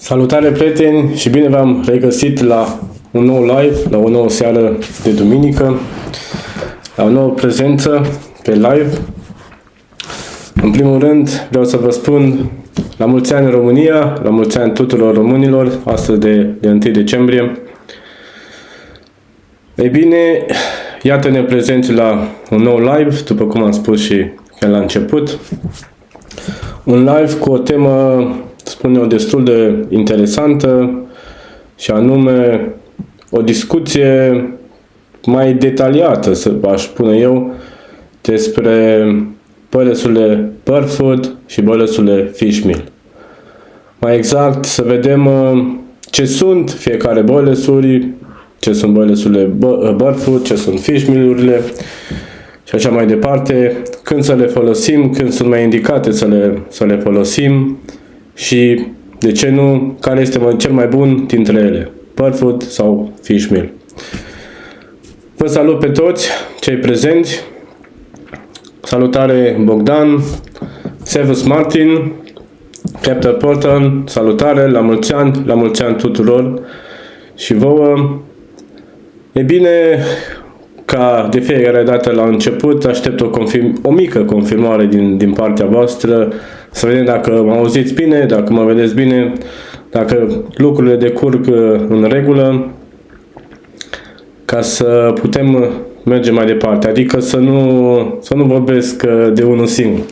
Salutare prieteni și bine v-am regăsit la un nou live, la o nouă seară de duminică, la o nouă prezență pe live. În primul rând vreau să vă spun la mulți ani România, la mulți ani tuturor românilor, astăzi de 1 decembrie. Ei bine, iată-ne prezenți la un nou live, după cum am spus și la început. Un live cu o temă, spun eu, destul de interesantă și anume o discuție mai detaliată, aș spune eu, despre boilesurile Burfoot și boilesurile Fishmeal. Mai exact, să vedem ce sunt fiecare boilesuri, ce sunt boilesurile Burfoot, ce sunt Fishmeal-urile și așa mai departe, când să le folosim, când sunt mai indicate să le folosim și, de ce nu, care este cel mai bun dintre ele, Burfoot sau Fishmeal. Vă salut pe toți cei prezenți. Salutare Bogdan, Sevus Martin, Captain Portal, salutare, la mulți ani tuturor și vouă. E bine, ca de fiecare dată la început, aștept o mică confirmare din partea voastră, să vedem dacă mă auziți bine, dacă mă vedeți bine, dacă lucrurile decurg în regulă, ca să putem merge mai departe, adică să nu vorbesc de unul singur.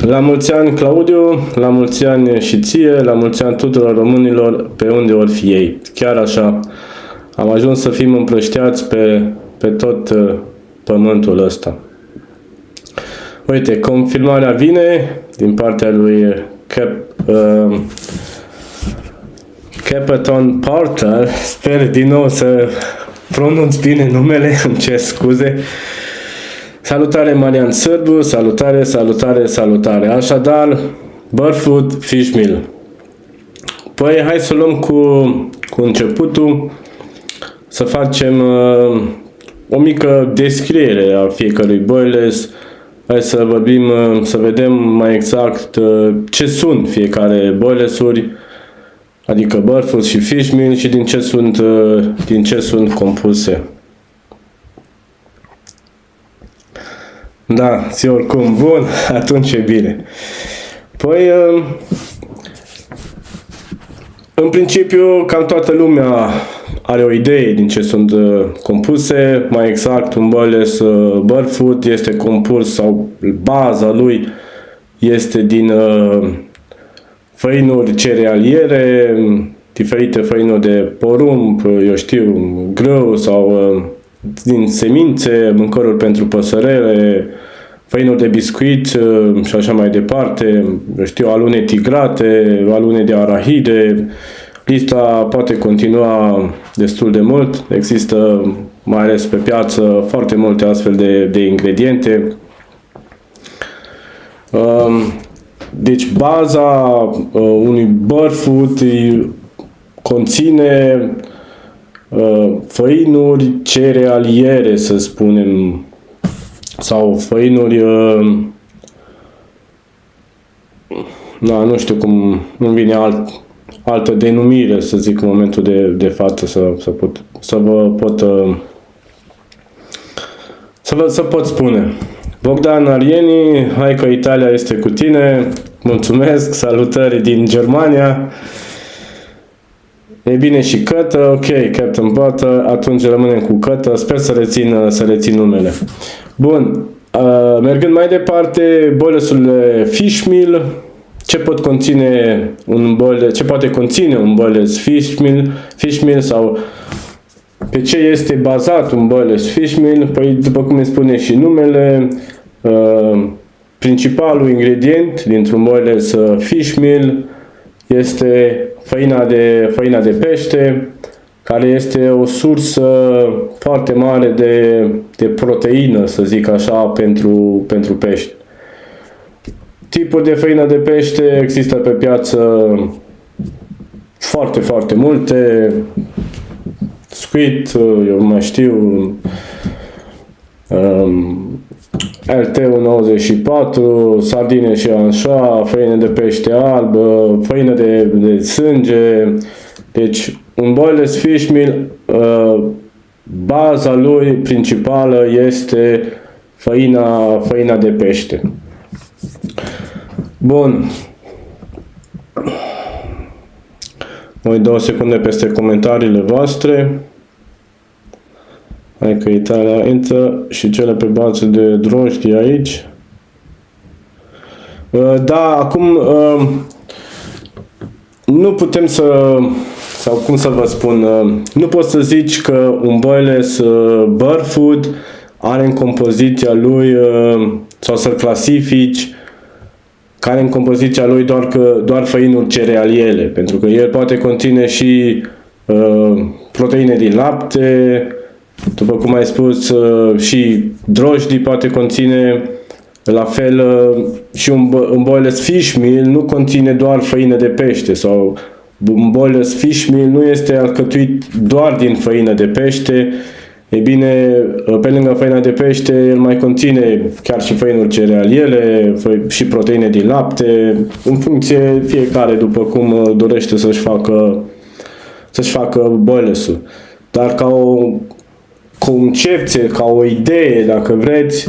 La mulți ani Claudiu, la mulți ani și ție, la mulți ani tuturor românilor pe unde ori fi ei. Chiar așa, am ajuns să fim împrăștiați pe tot pământul ăsta. Uite, confirmarea vine din partea lui Captain Portal. Sper din nou să pronunț bine numele, îmi cer scuze. Salutare Marian Sârbu, salutare. Așadar, Burfoot, Fishmeal. Păi, hai să luăm cu începutul, să facem o mică descriere a fiecărui boiles. Hai să vorbim, să vedem mai exact ce sunt fiecare boilesuri, adică Burfoot și Fishmeal, și din ce sunt compuse. Da, zi oricum, bun, atunci e bine. Păi, în principiu, cam toată lumea are o idee din ce sunt compuse. Mai exact, un boiles Burfoot este compus, sau baza lui este din făinuri cerealiere, diferite făinuri de porumb, eu știu, grâu, sau din semințe, mâncăruri pentru păsărele, făinuri de biscuit și așa mai departe, eu știu, alune tigrate, alune de arahide. Lista poate continua destul de mult. Există, mai ales pe piață, foarte multe astfel de ingrediente. Deci baza unui Burfoot conține făinuri cerealiere, să spunem, sau făinuri, nu știu cum, nu vine altă denumire, să zic, în momentul de față, să pot spune. Bogdan Arieni, hai că Italia este cu tine, mulțumesc, salutări din Germania. E bine, și Cătă, ok, Captain Butter, atunci rămânem cu Cătă, sper să rețin numele. Bun, mergând mai departe, boilesurile Fishmeal, ce poate conține un boiles Fishmeal sau pe ce este bazat un boiles Fishmeal? Păi, după cum îi spune și numele, principalul ingredient dintr-un boiles Fishmeal este făina de pește, care este o sursă foarte mare de proteină, să zic așa, pentru pești. Tipuri de făină de pește există pe piață foarte, foarte multe. Squid, eu mai știu, LT-94, sardine și anșoa, făină de pește alb, făină de sânge. Deci un boneless fish meal, baza lui principală este făina de pește. Bun. Voi 2 secunde peste comentariile voastre. Hai că Italia intră și cele pe bază de drojdie aici. Da, acum nu putem sau cum să vă spun, nu poți să zici că un boneless bird food are în compoziția lui, sau să-l clasifici, care în compoziția lui doar făinuri cerealiere, pentru că el poate conține și proteine din lapte, după cum ai spus, și drojdii poate conține, la fel și un boneless fish meal nu conține doar făină de pește, sau un boneless fish meal nu este alcătuit doar din făină de pește. E bine, pe lângă făina de pește, el mai conține chiar și făinuri cerealiere și proteine din lapte, în funcție fiecare după cum dorește să-și facă boneless-ul. Dar ca o concepție, ca o idee, dacă vreți,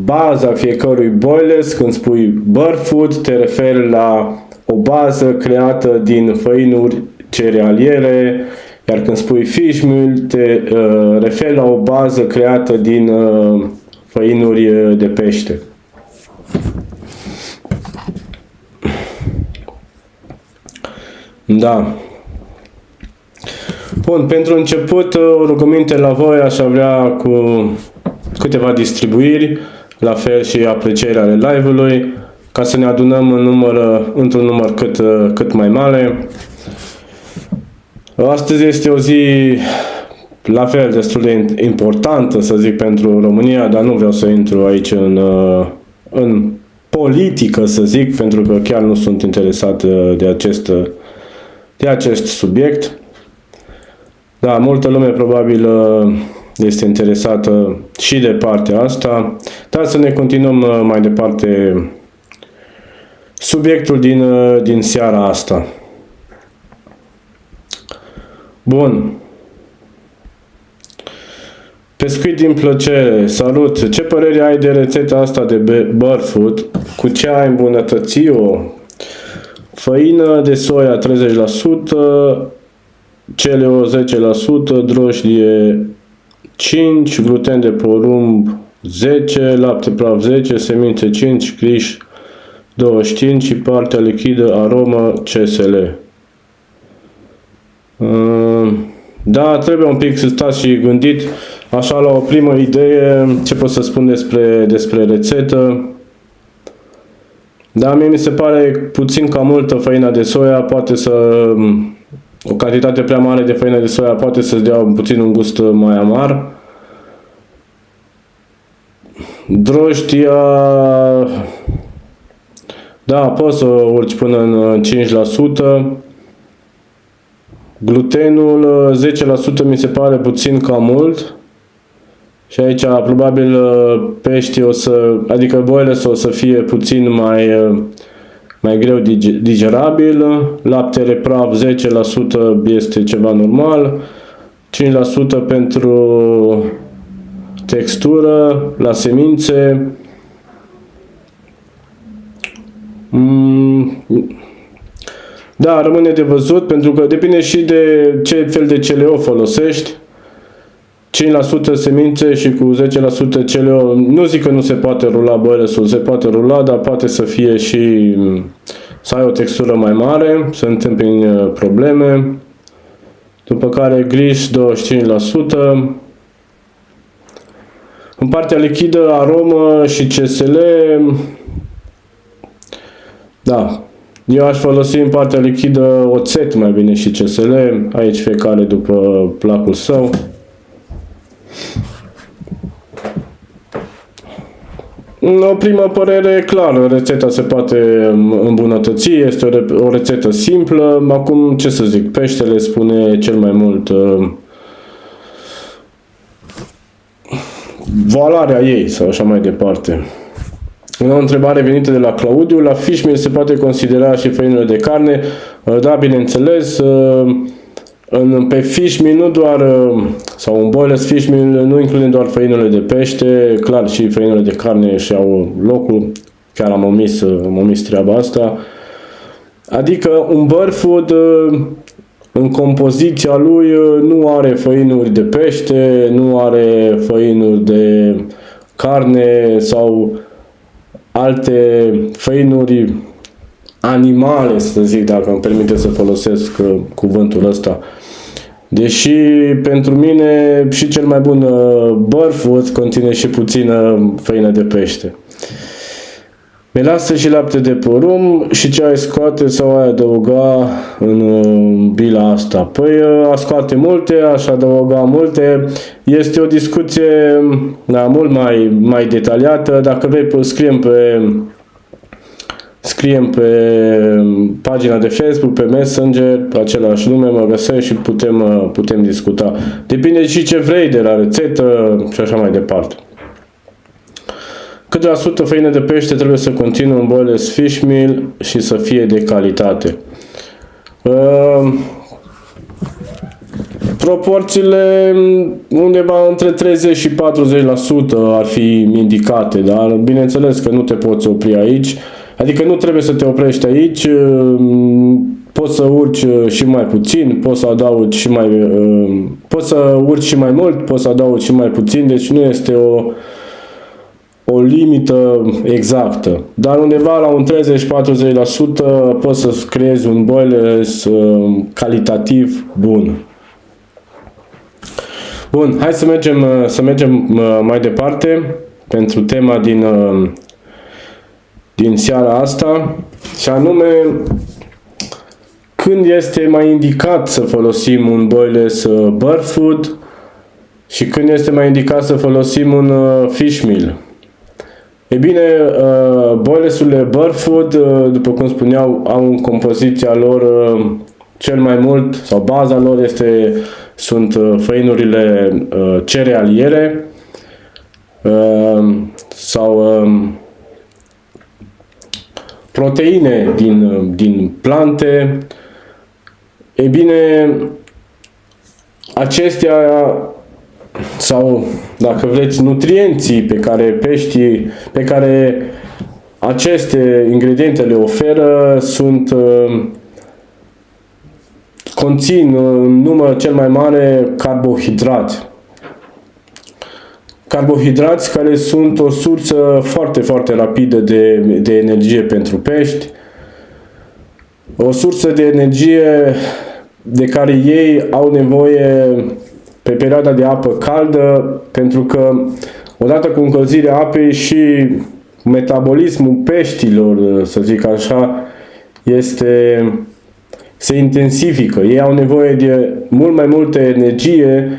baza fiecărui boneless, când spui bird food, te referi la o bază creată din făinuri cerealiere, iar când spui fish meal, te referi la o bază creată din făinuri de pește. Da. Bun, pentru început, o rugăminte la voi, aș avea cu câteva distribuiri, la fel și aprecieri ale live-ului, ca să ne adunăm într-un număr cât mai mare. Astăzi este o zi la fel destul de importantă, să zic, pentru România, dar nu vreau să intru aici în politică, să zic, pentru că chiar nu sunt interesat de acest subiect. Da, multă lume probabil este interesată și de partea asta, dar să ne continuăm mai departe subiectul din seara asta. Bun. Pescuit din plăcere. Salut! Ce părere ai de rețeta asta de bird food? Cu ce ai îmbunătăți-o? Făină de soia 30%, celeo 10%, drojdie 5%, gluten de porumb 10%, lapte praf 10%, semințe 5%, cliș 25% și partea lichidă aromă CSL. Da, trebuie un pic să stați și gândit așa la o primă idee ce pot să spun despre rețetă. Da, mie mi se pare puțin cam multă făina de soia, o cantitate prea mare de făină de soia poate să-ți dea puțin un gust mai amar. Drojdia, da, poți să urci până în 5%. Glutenul 10% mi se pare puțin cam mult. Și aici probabil peștii adică boneless o să fie puțin mai greu digerabil. Laptele praf 10% este ceva normal. 5% pentru textură, la semințe. Da, rămâne de văzut, pentru că depinde și de ce fel de CLO folosești. 5% semințe și cu 10% CLO, nu zic că nu se poate rula boneless-ul, se poate rula, dar poate să fie și să ai o textură mai mare, să întâmpini probleme. După care griș 25%. În partea lichidă, aromă și CSL, da, eu aș folosi în partea lichidă oțet mai bine și CSL, aici fiecare după placul său. O primă părere, clar, rețeta se poate îmbunătăți, este o rețetă simplă. Acum, ce să zic, peștele spune cel mai mult valoarea ei sau așa mai departe. O întrebare venită de la Claudiu: la fish meal se poate considera și făinile de carne? Da, bineînțeles. Pe fish meal nu doar, sau în boilers fish meal nu includem doar făinile de pește, clar și făinile de carne și au locul, chiar am omis treaba asta. Adică un bird food în compoziția lui nu are făinuri de pește, nu are făinuri de carne sau alte făinuri animale, să zic, dacă îmi permite să folosesc cuvântul ăsta. Deși pentru mine și cel mai bun bird food conține și puțină făină de pește. Melasă și lapte de porumb, și ce ai scoate sau ai adăuga în bila asta? Păi a scoate multe, aș adăuga multe. Este o discuție mult mai detaliată. Dacă vrei, scriem pe pagina de Facebook, pe Messenger, pe același nume, mă găsești și putem discuta. Depinde și ce vrei de la rețetă și așa mai departe. Cât de la sută făină de pește trebuie să conțină un boilers fish meal și să fie de calitate? Proporțiile undeva între 30 și 40% ar fi indicate, dar bineînțeles că nu te poți opri aici. Adică nu trebuie să te oprești aici, poți să urci și mai puțin, poți să adaugi și poți să urci și mai mult, poți să adaugi și mai puțin, deci nu este o limită exactă. Dar undeva la un 30-40% poți să creezi un boilers calitativ bun. Bun, hai să mergem mai departe pentru tema din seara asta, și anume când este mai indicat să folosim un boilers bird food și când este mai indicat să folosim un fish meal. E bine, boilersurile bird food, după cum spuneau, au în compoziția lor cel mai mult, sau baza lor sunt făinurile cerealiere sau proteine din plante. E bine, acestea, sau dacă vreți, nutrienții pe care aceste ingrediente le oferă conțin în număr cel mai mare carbohidrați. Carbohidrați care sunt o sursă foarte, foarte rapidă de energie pentru pești. O sursă de energie de care ei au nevoie pe perioada de apă caldă, pentru că odată cu încălzirea apei și metabolismul peștilor, să zic așa, se intensifică. Ei au nevoie de mult mai multă energie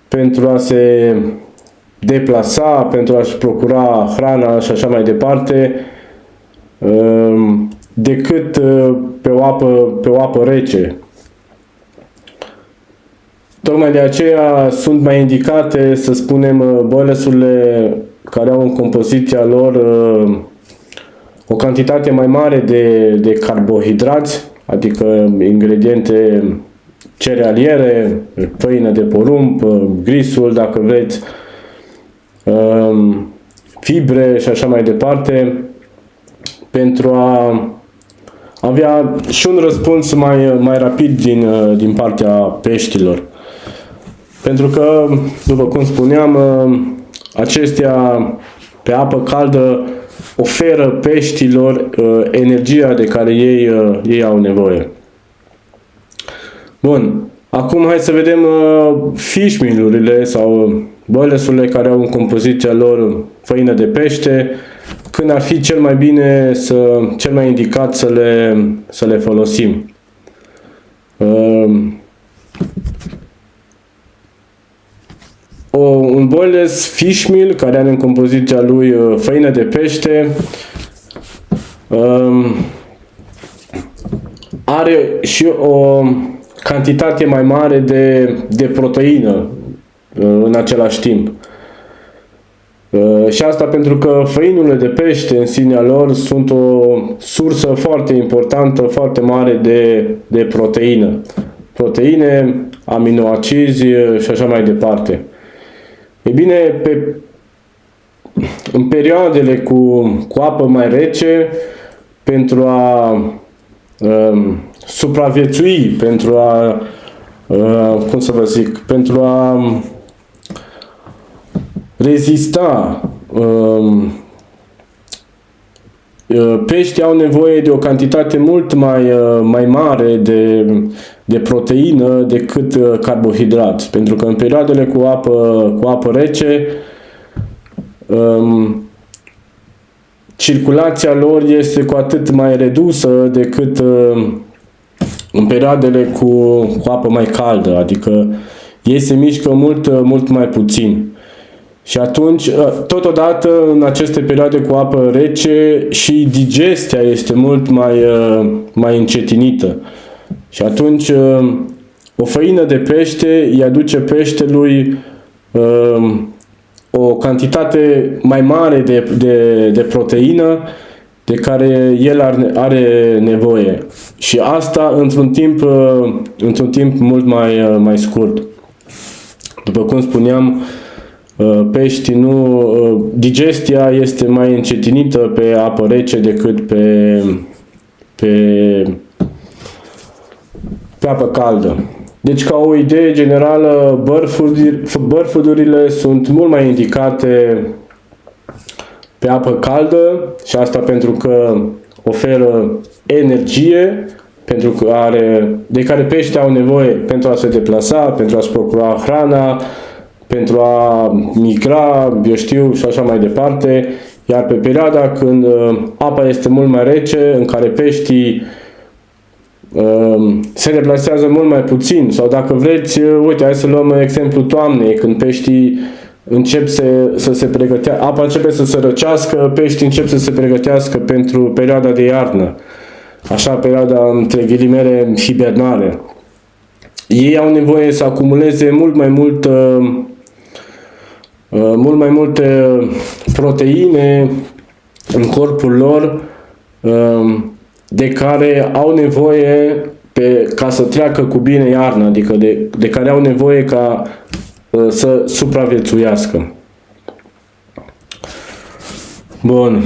pentru a se deplasa, pentru a-și procura hrana și așa mai departe, decât pe o apă rece. Tocmai de aceea sunt mai indicate, să spunem, boilersurile care au în compoziția lor o cantitate mai mare de carbohidrați, adică ingrediente cerealiere, făină de porumb, grisul, dacă vreți, fibre și așa mai departe, pentru a avea și un răspuns mai rapid din partea peștilor. Pentru că, după cum spuneam, acestea pe apă caldă oferă peștilor energia de care ei au nevoie. Bun, acum hai să vedem fish meal-urile sau boilersurile care au în compoziția lor făină de pește, când ar fi cel mai indicat să le folosim. Un boilers fish meal care are în compoziția lui făină de pește are și o cantitate mai mare de proteină în același timp. Și asta pentru că făinile de pește în sinea lor sunt o sursă foarte importantă, foarte mare de proteină. Proteine, aminoacizi și așa mai departe. E bine, în perioadele cu apă mai rece, pentru a supraviețui, pentru a, cum să vă zic, pentru a rezista, peștii au nevoie de o cantitate mult mai mare de proteină decât carbohidrați. Pentru că în perioadele cu apă rece, circulația lor este cu atât mai redusă decât în perioadele cu apă mai caldă, adică ei se mișcă mult mai puțin. Și atunci, totodată, în aceste perioade cu apă rece, și digestia este mult mai încetinită. Și atunci, o făină de pește îi aduce peștelui o cantitate mai mare de proteină de care el are nevoie. Și asta într-un timp mult mai scurt. După cum spuneam, peștii digestia este mai încetinită pe apă rece decât pe apă caldă. Deci, ca o idee generală, bărfudurile sunt mult mai indicate pe apă caldă, și asta pentru că oferă energie de care peștii au nevoie pentru a se deplasa, pentru a-și procura hrana, pentru a migra, eu știu, și așa mai departe. Iar pe perioada când apa este mult mai rece, în care peștii se deplasează mult mai puțin, sau dacă vreți, uite, hai să luăm exemplu toamnei, când peștii încep să se pregătească, apa începe să se răcească, peștii încep să se pregătească pentru perioada de iarnă, așa, perioada între ghilimele hibernare. Ei au nevoie să acumuleze mult mai multe proteine în corpul lor, de care au nevoie ca să treacă cu bine iarna, adică de care au nevoie ca să supraviețuiască. Bun.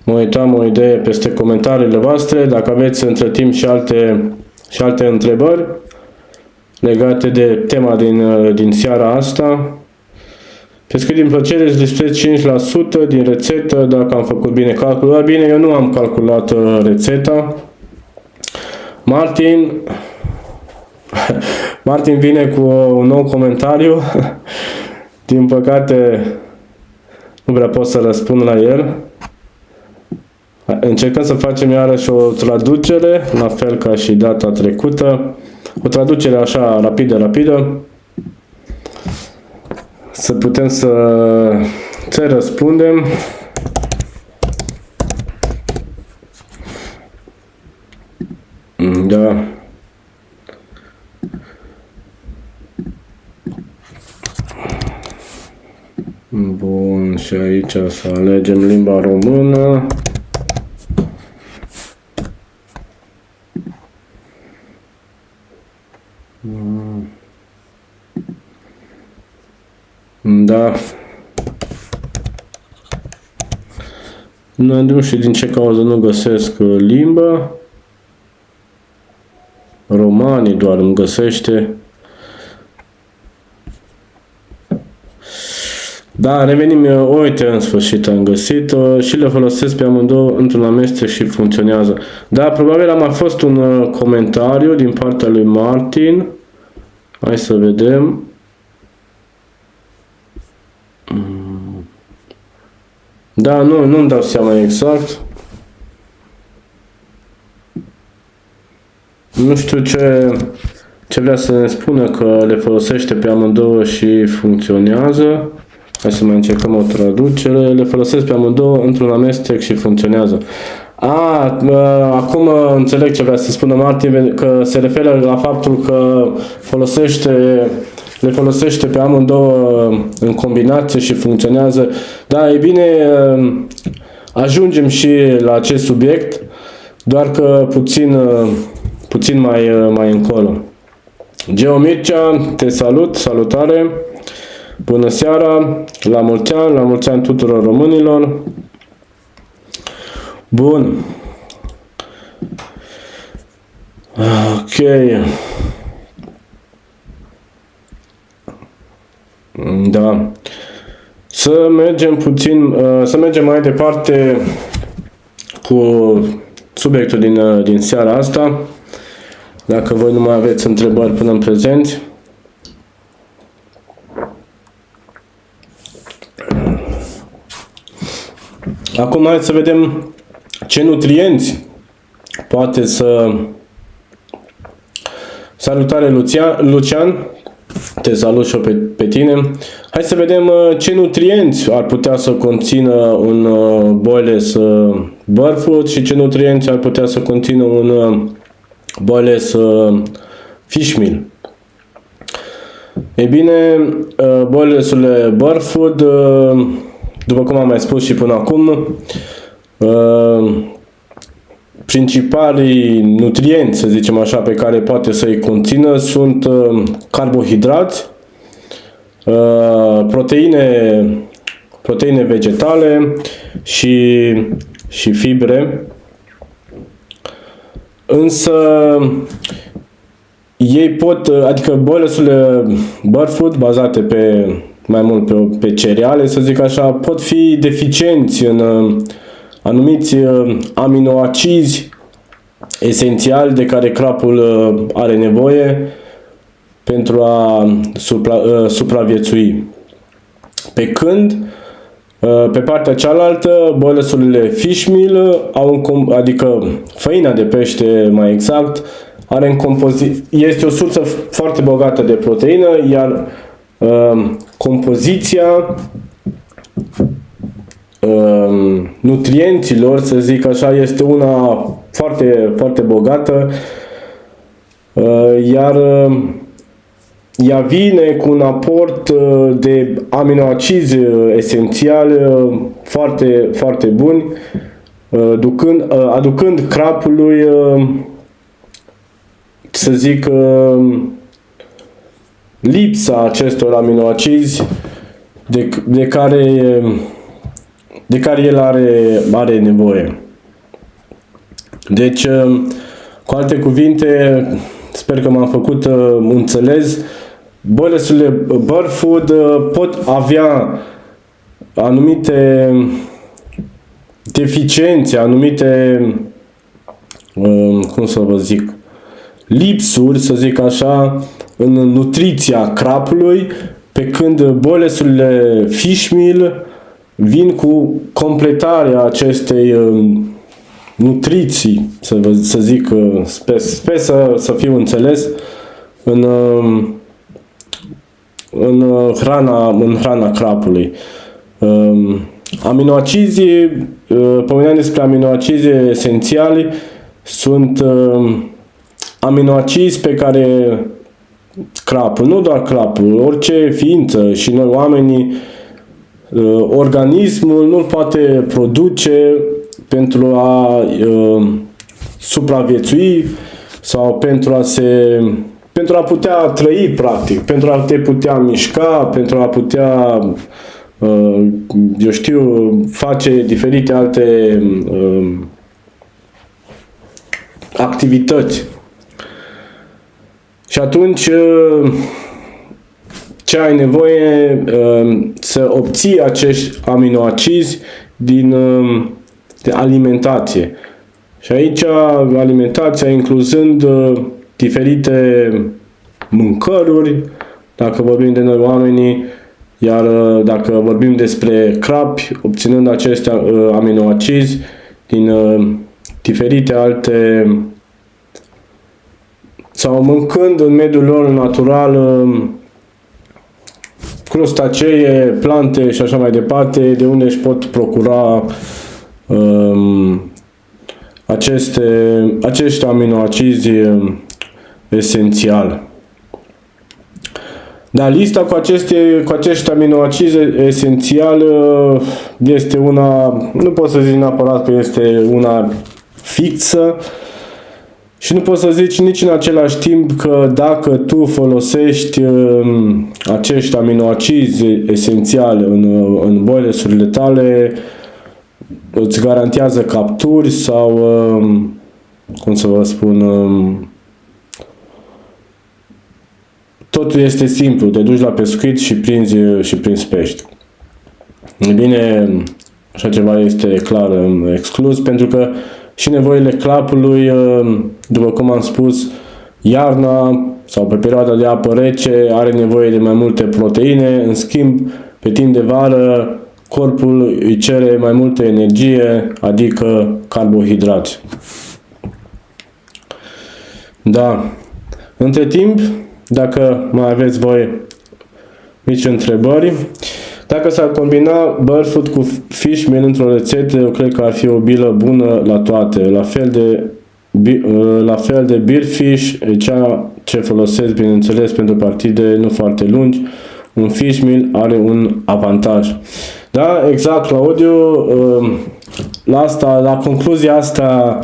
Mă uitam o idee peste comentariile voastre, dacă aveți între timp și alte întrebări legate de tema din seara asta. Pescuit din plăcere îți lipsesc 5% din rețetă dacă am făcut bine calculul. Bine, eu nu am calculat rețeta. Martin vine cu un nou comentariu. Din păcate nu prea pot să răspund la el. Încercăm să facem iarăși o traducere, la fel ca și data trecută. O traducere așa rapidă, să putem să răspundem. Da. Bun, și aici să alegem limba română. Da. Nu știu din ce cauză nu găsesc limba. Romanii doar îmi găsește. Da, revenim, uite, în sfârșit am găsit-o și le folosesc pe amândouă într-un amestec și funcționează. Da, probabil a mai fost un comentariu din partea lui Martin. Hai să vedem. Da, nu-mi dau seama exact. Nu știu ce vrea să ne spună, că le folosește pe amândouă și funcționează. Hai să mai încercăm o traducere. Le folosesc pe amândouă într-un amestec și funcționează. Acum înțeleg ce vrea să spună Martin, că se referă la faptul că le folosește pe amândouă în combinație și funcționează. Da, e bine, ajungem și la acest subiect, doar că puțin mai încolo. Geo Mircea, te salut, salutare, bună seara, la mulți ani tuturor românilor. Bun. Ok. Da. Să mergem mai departe cu subiectul din seara asta. Dacă voi nu mai aveți întrebări până în prezent. Acum hai să vedem ce nutrienți poate să... Salutare Lucian, te salut și eu pe tine. Hai să vedem ce nutrienți ar putea să conțină un boilers Burfood și ce nutrienți ar putea să conțină un boilers fish meal. Ei bine, boilersurile Burfood, după cum am mai spus și până acum, principalii nutrienți, să zicem așa, pe care poate să-i conțină sunt carbohidrați, proteine vegetale și fibre. Însă ei pot, adică boilersurile Burfood bazate mai mult pe cereale, să zic așa, pot fi deficienți în anumiți aminoacizi esențiali de care crapul are nevoie pentru a supraviețui. Pe când, pe partea cealaltă, boilersurile fish meal, adică făina de pește mai exact, este o sursă foarte bogată de proteină, iar compoziția nutrienților, să zic așa, este una foarte, foarte bogată, iar ea vine cu un aport de aminoacizi esențiali foarte, foarte buni, aducând crapului, să zic, lipsa acestor aminoacizi de care el are nevoie. Deci, cu alte cuvinte, sper că m-am făcut înțeles, boilersurile Burfood pot avea anumite deficiențe, anumite, cum să vă zic, lipsuri, să zic așa, în nutriția crapului, pe când boilersurile fish meal vin cu completarea acestei nutriții, să zic, sper să fiu înțeles, în hrana crapului. Aminoacizii, pomeneam despre aminoacizii esențiali, sunt aminoacizi pe care crapul, nu doar crapul, orice ființă și noi oamenii, organismul nu-l poate produce pentru a supraviețui sau pentru a putea trăi, practic, pentru a te putea mișca, pentru a putea, eu știu, face diferite alte activități. Și atunci ce ai nevoie să obții acești aminoacizi din alimentație. Și aici alimentația incluzând diferite mâncăruri, dacă vorbim de noi oamenii, iar dacă vorbim despre crapi, obținând aceste aminoacizi din diferite alte, sau mâncând în mediul lor natural crustacee, plante și așa mai departe, de unde își pot procura acești aminoacizi esențiali. Dar lista cu acești aminoacizi esențiali este una, nu pot să zic neapărat că este una fixă și nu poți să zici nici în același timp că dacă tu folosești acești aminoacizi esențiali în boilesurile tale, îți garantează capturi sau, cum să vă spun, totul este simplu, te duci la pescuit și prinzi pești. E bine, așa ceva este clar exclus, pentru că și nevoile clapului, după cum am spus, iarna sau pe perioada de apă rece are nevoie de mai multe proteine, în schimb, pe timp de vară, corpul îi cere mai multă energie, adică carbohidrați. Da. Între timp, dacă mai aveți voi mici întrebări, dacă s-ar combina Burfood cu fish meal într-o rețetă, eu cred că ar fi o bilă bună la toate. La fel de beer fish, cea ce folosesc, bineînțeles, pentru partide nu foarte lungi, un fish meal are un avantaj. Da, exact, Claudiu, la concluzia asta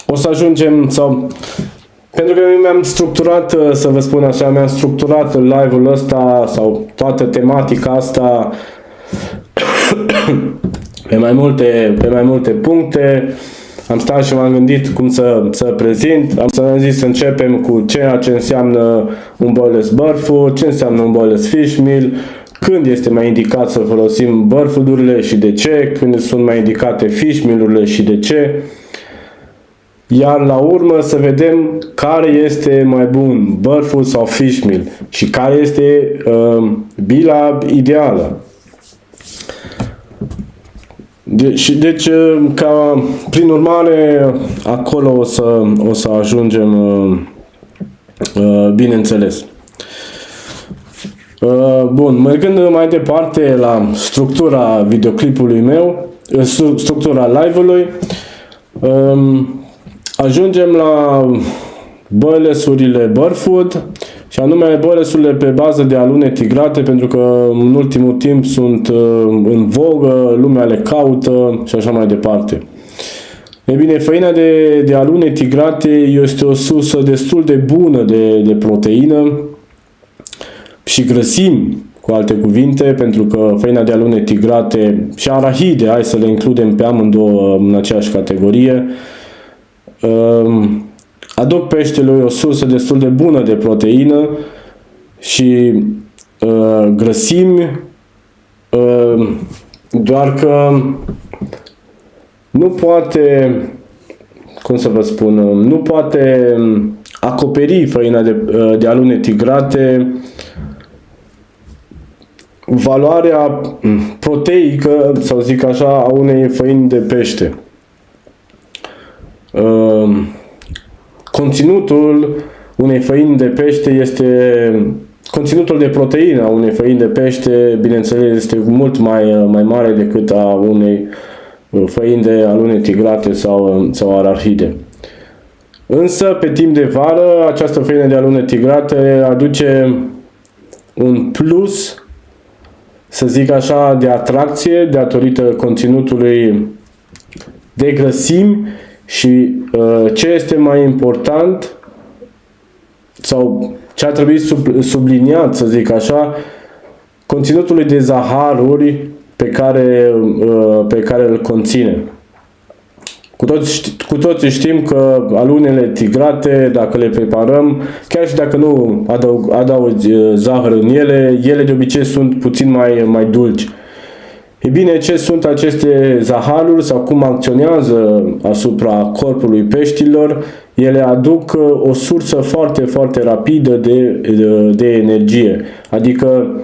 o să ajungem, sau pentru că mi-am structurat, să vă spun așa, mi-am structurat live-ul ăsta sau toată tematica asta pe mai multe puncte. Am stat și m-am gândit cum să prezint. Am zis să începem cu ceea ce înseamnă un boilless Burfood, ce înseamnă un boilless fish meal, când este mai indicat să folosim Burfood-urile și de ce, când sunt mai indicate fish meal-urile și de ce. Iar la urmă să vedem care este mai bun, Burfood sau fish meal, și care este bila ideală. Deci, prin urmare, acolo o să ajungem, bineînțeles. Bun, mergând mai departe la structura videoclipului meu, structura live-ului, ajungem la boiless-urile Burfood, și anume boiless-urile pe bază de alune tigrate, pentru că în ultimul timp sunt în vogă, lumea le caută și așa mai departe. E bine, făina de alune tigrate este o sursă destul de bună de proteină și grăsimi, cu alte cuvinte, pentru că făina de alune tigrate și arahide, hai să le includem pe amândouă în aceeași categorie, aduc peștelui o sursă destul de bună de proteină și grăsimi, doar că nu poate, cum să vă spun, nu poate acoperi făina de alune tigrate valoarea proteică, să zic așa, a unei făini de pește. Conținutul unei făini de pește este, conținutul de proteină a unei făini de pește, bineînțeles, este mult mai mare decât a unei făini de alune tigrate sau arahide. Însă, pe timp de vară, această făină de alune tigrate aduce un plus, să zic așa, de atracție, datorită conținutului de grăsimi și ce este mai important sau ce ar trebui subliniat, să zic așa, conținutului de zaharuri pe care îl conține. Cu toții știm că alunele tigrate, dacă le preparăm, chiar și dacă nu adaugi zahăr în ele de obicei sunt puțin mai dulci. E bine, ce sunt aceste zaharuri sau cum acționează asupra corpului peștilor? Ele aduc o sursă foarte, foarte rapidă de energie. Adică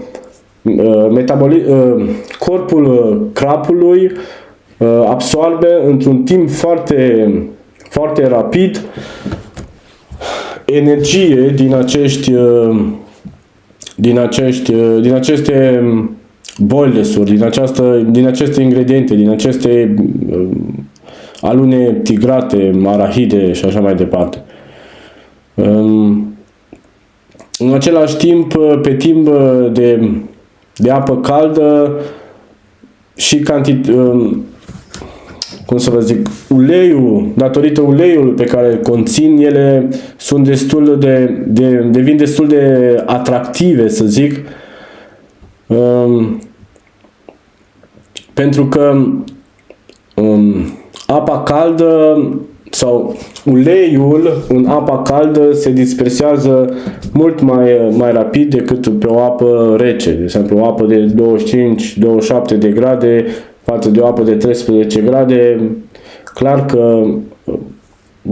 corpul crapului absorbe într-un timp foarte, foarte rapid energie din aceste boiless-uri, din aceste ingrediente, din aceste alune tigrate, arahide și așa mai departe. În același timp, pe timp de apă caldă și cum să vă zic, uleiul, datorită uleiului pe care îl conțin, ele sunt devin destul de atractive, să zic, pentru că apa caldă sau uleiul în apa caldă se dispersează mult mai rapid decât pe o apă rece. De exemplu, o apă de 25-27 de grade față de o apă de 13 grade, clar că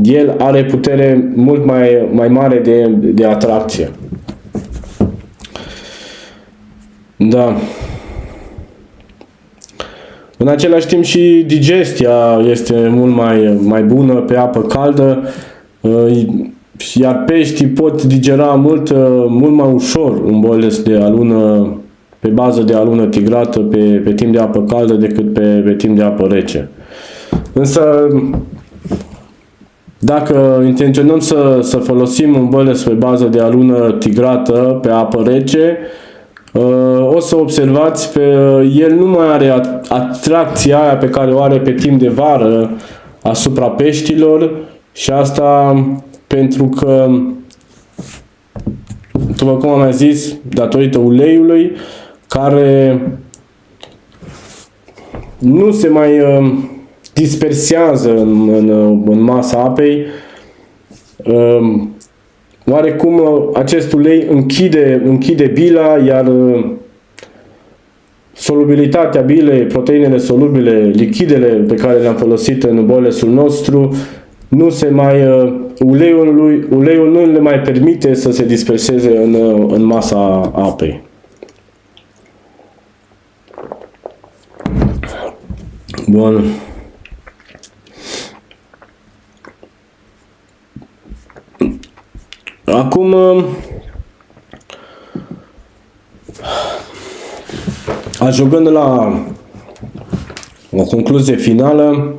el are putere mult mai mare de atracție. Da. În același timp și digestia este mult mai bună pe apă caldă, iar peștii pot digera mult mai ușor un boles de alună pe bază de alună tigrată pe timp de apă caldă decât pe timp de apă rece. Însă, dacă intenționăm să folosim un boles pe bază de alună tigrată pe apă rece, o să observați că el nu mai are atracția aia pe care o are pe timp de vară asupra peștilor, și asta pentru că, după cum am mai zis, datorită uleiului care nu se mai dispersează în masa apei. Oarecum acest ulei închide bila, iar solubilitatea bilei, proteinele solubile, lichidele pe care le-am folosit în bolesul nostru, uleiul nu le mai permite să se disperseze în masa apei. Bun. Acum ajungând la o concluzie finală,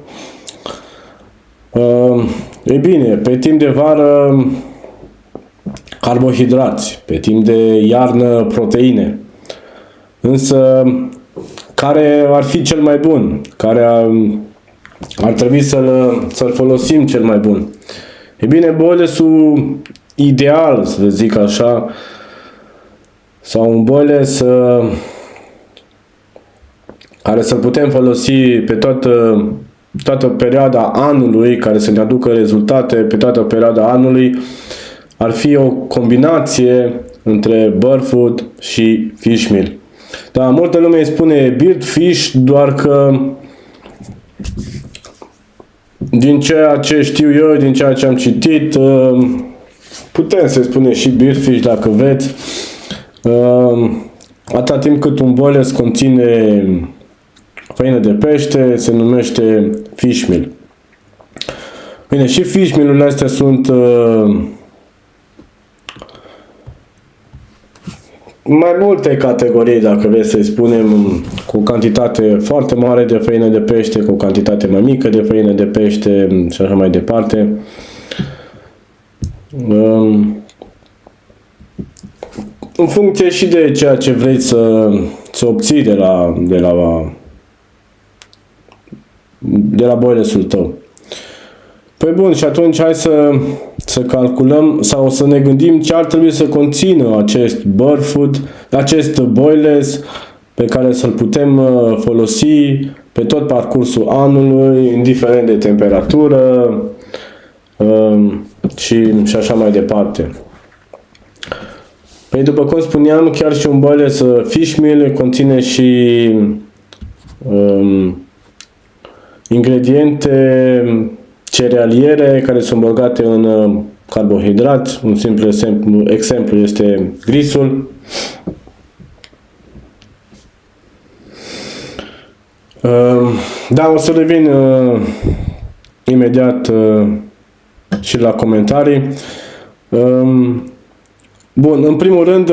e bine, pe timp de vară carbohidrați, pe timp de iarnă proteine, însă care ar fi cel mai bun? Care ar trebui să-l folosim cel mai bun? E bine, bolesul ideal, să zic așa, sau un boles care să-l putem folosi pe toată perioada anului, care să ne aducă rezultate pe toată perioada anului, ar fi o combinație între Burfood și Fish Meal. Da, multă lume îi spune Bird Fish, doar că din ceea ce știu eu, din ceea ce am citit, putem să spune și Bird Fish dacă vreți, atâta timp cât un boles conține făină de pește, se numește Fish Meal. Bine, și Fish Meal-urile astea sunt mai multe categorii, dacă vreți să-i spunem, cu o cantitate foarte mare de făină de pește, cu o cantitate mai mică de făină de pește și așa mai departe. În funcție și de ceea ce vreți să obții de la boilesul tău. Păi bun, și atunci hai să calculăm sau să ne gândim ce ar trebui să conțină acest Burfood, acest boiles pe care să-l putem folosi pe tot parcursul anului, indiferent de temperatură și așa mai departe. Păi după cum spuneam, chiar și un boiles Fish Meal conține și ingrediente cerealiere care sunt bogate în carbohidrați. Un simplu exemplu este grisul. Da, o să revin imediat și la comentarii. Bun, în primul rând,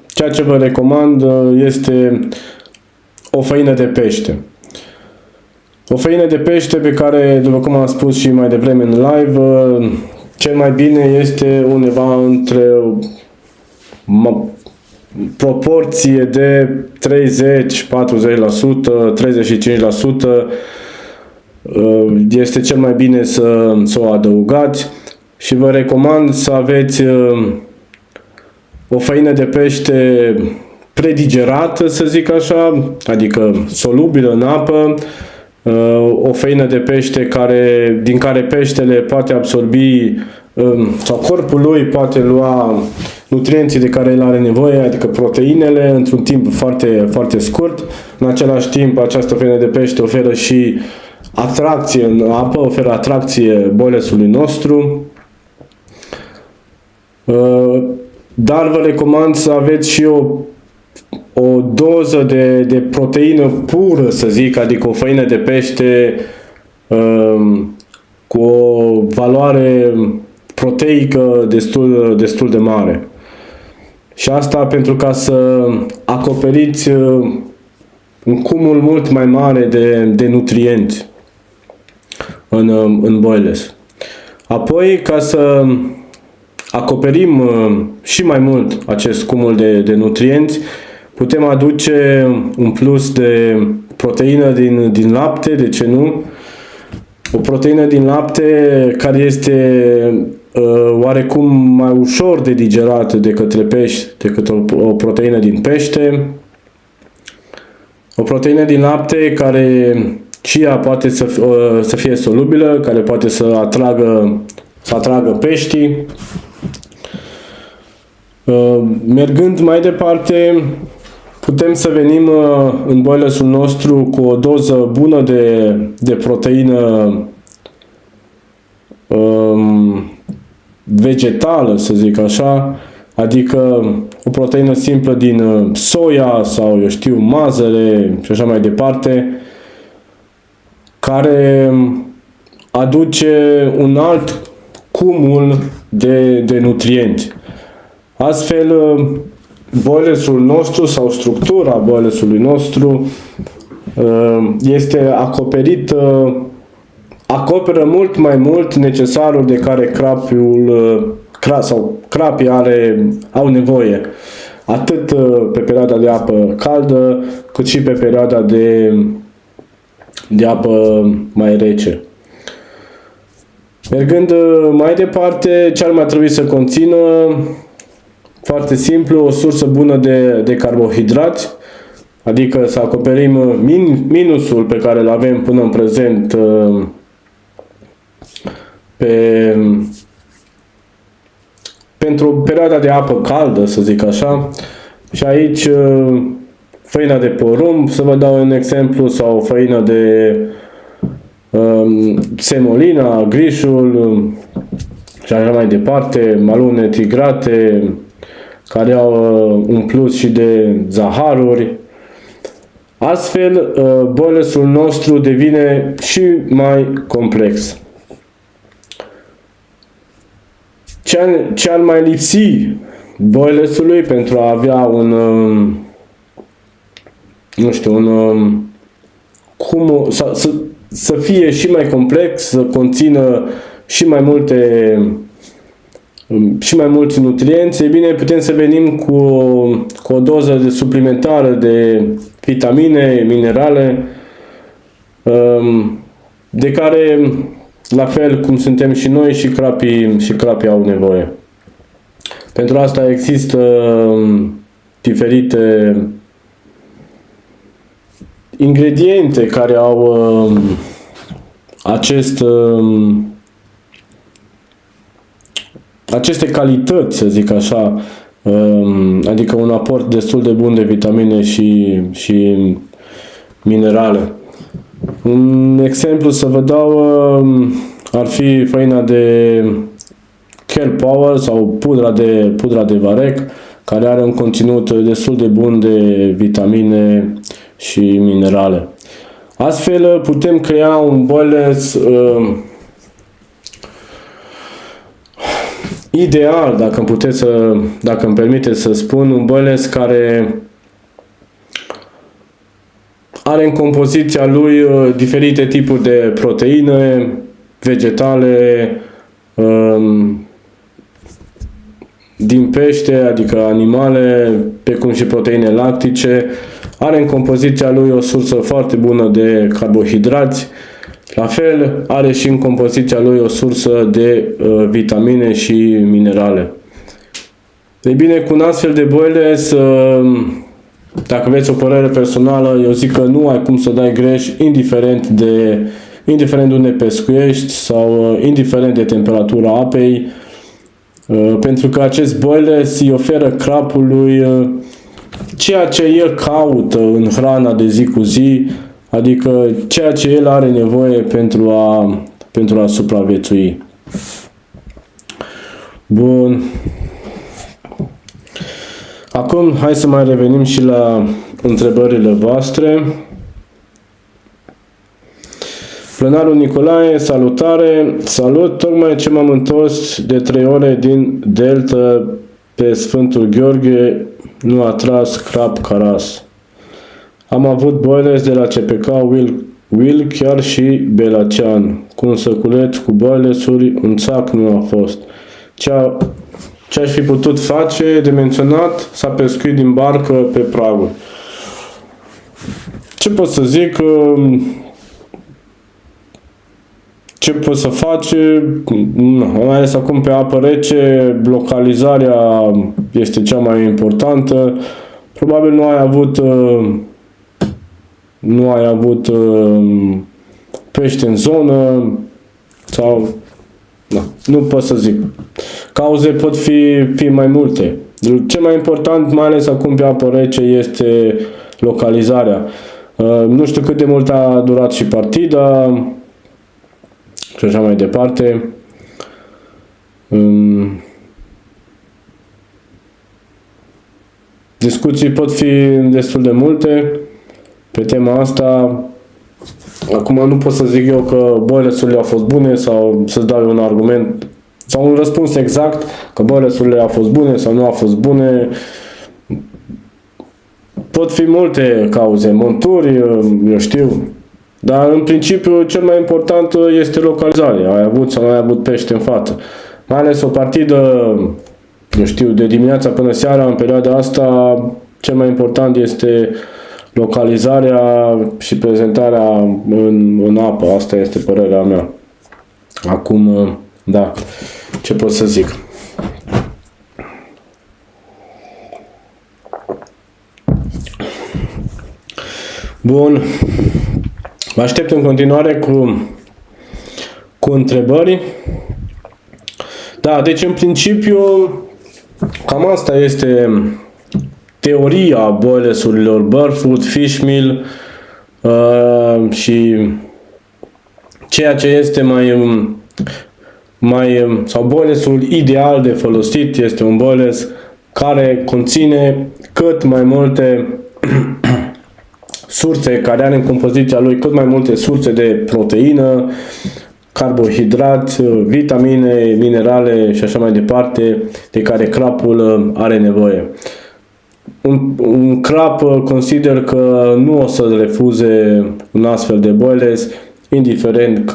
ceea ce vă recomand este o făină de pește. O făină de pește pe care, după cum am spus și mai devreme în live, cel mai bine este undeva între proporție de 30, 40%, 35%. Este cel mai bine să o adăugați și vă recomand să aveți o făină de pește predigerată, să zic așa, adică solubilă în apă, o făină de pește din care peștele poate absorbi sau corpul lui poate lua nutrienții de care el are nevoie, adică proteinele, într-un timp foarte, foarte scurt. În același timp, această făină de pește oferă și atracție în apă, oferă atracție boilesului nostru. Dar vă recomand să aveți și o doză de proteină pură, să zic, adică o făină de pește cu o valoare proteică destul de mare. Și asta pentru ca să acoperiți un cumul mult mai mare de nutrienți în boiles. Apoi, ca să acoperim și mai mult acest cumul de nutrienți, putem aduce un plus de proteină din lapte, de ce nu? O proteină din lapte care este oarecum mai ușor de digerat de către pești decât o proteină din pește. O proteină din lapte care și ea poate să fie solubilă, care poate să atragă peștii. Mergând mai departe, putem să venim în boilesul nostru cu o doză bună de proteină vegetală, să zic așa, adică o proteină simplă din soia sau, eu știu, mazăre și așa mai departe, care aduce un alt cumul de nutrienți. Astfel, boilesul nostru sau structura boilesului nostru este acoperă mult mai mult necesarul de care crapii au nevoie, atât pe perioada de apă caldă, cât și pe perioada de apă mai rece. Mergând mai departe, ce ar mai trebui să conțină? Foarte simplu, o sursă bună de carbohidrați, adică să acoperim minusul pe care îl avem până în prezent pentru perioada de apă caldă, să zic așa. Și aici făina de porumb, să vă dau un exemplu, sau făina de semolina, grișul și așa mai departe, malune tigrate, care au un plus și de zaharuri. Astfel, boilesul nostru devine și mai complex. Ce ar mai lipsi boilesului pentru a avea să fie și mai complex, să conțină și mai mulți nutrienți? E bine, putem să venim cu o doză suplimentară de vitamine, minerale, de care, la fel cum suntem și noi, și crapii au nevoie. Pentru asta există diferite ingrediente care au aceste calități, să zic așa, adică un aport destul de bun de vitamine și minerale. Un exemplu să vă dau ar fi făina de Kelp Power sau pudra de varec, care are un conținut destul de bun de vitamine și minerale. Astfel putem crea un boiles ideal, dacă îmi permite să spun, un boiles care Are în compoziția lui diferite tipuri de proteine, vegetale, din pește, adică animale, precum și proteine lactice. Are în compoziția lui o sursă foarte bună de carbohidrați. La fel, are și în compoziția lui o sursă de vitamine și minerale. Ei bine, cu un astfel de boiles, dacă aveți o părere personală, eu zic că nu ai cum să dai greș, indiferent de unde pescuiești sau indiferent de temperatura apei, pentru că acest boiles îi oferă crapului ceea ce el caută în hrana de zi cu zi, adică ceea ce el are nevoie pentru a supraviețui. Bun. Acum, hai să mai revenim și la întrebările voastre. Plenarul Nicolae, salutare! Salut! Tocmai ce m-am întors de 3 ore din Delta pe Sfântul Gheorghe, nu a tras crap caras. Am avut boiles de la CPK Will, chiar și Belacean. Cu un săculeț cu boilesuri, un țac nu a fost. Ce aș fi putut face de menționat, s-a pescuit din barcă pe praguri. Ce pot să zic? Ce pot să faci? Mai ales acum pe apă rece, localizarea este cea mai importantă. Probabil nu ai avut pește în zonă sau nu pot să zic. Cauze pot fi mai multe. Cel mai important, mai ales acum pe apă rece, este localizarea. Nu știu cât de mult a durat și partida și așa mai departe. Discuții pot fi destul de multe pe tema asta. Acum nu pot să zic eu că boilesurile au fost bune sau să-ți dau un argument sau un răspuns exact că boilesurile au fost bune sau nu au fost bune. Pot fi multe cauze, monturi, eu știu. Dar în principiu cel mai important este localizarea. Ai avut sau nu ai avut pește în față. Mai ales o partidă, eu știu, de dimineața până seara, în perioada asta, cel mai important este localizarea și prezentarea în apă. Asta este părerea mea. Acum, da, ce pot să zic? Bun. Vă aștept în continuare cu întrebări. Da, deci în principiu cam asta este teoria boilesurilor Burfoot, Fishmeal și ceea ce este sau boilesul ideal de folosit este un boiles care conține cât mai multe surse, care are în compoziția lui cât mai multe surse de proteină, carbohidrați, vitamine, minerale și așa mai departe, de care crapul are nevoie. Un crap consider că nu o să refuze un astfel de boiles, indiferent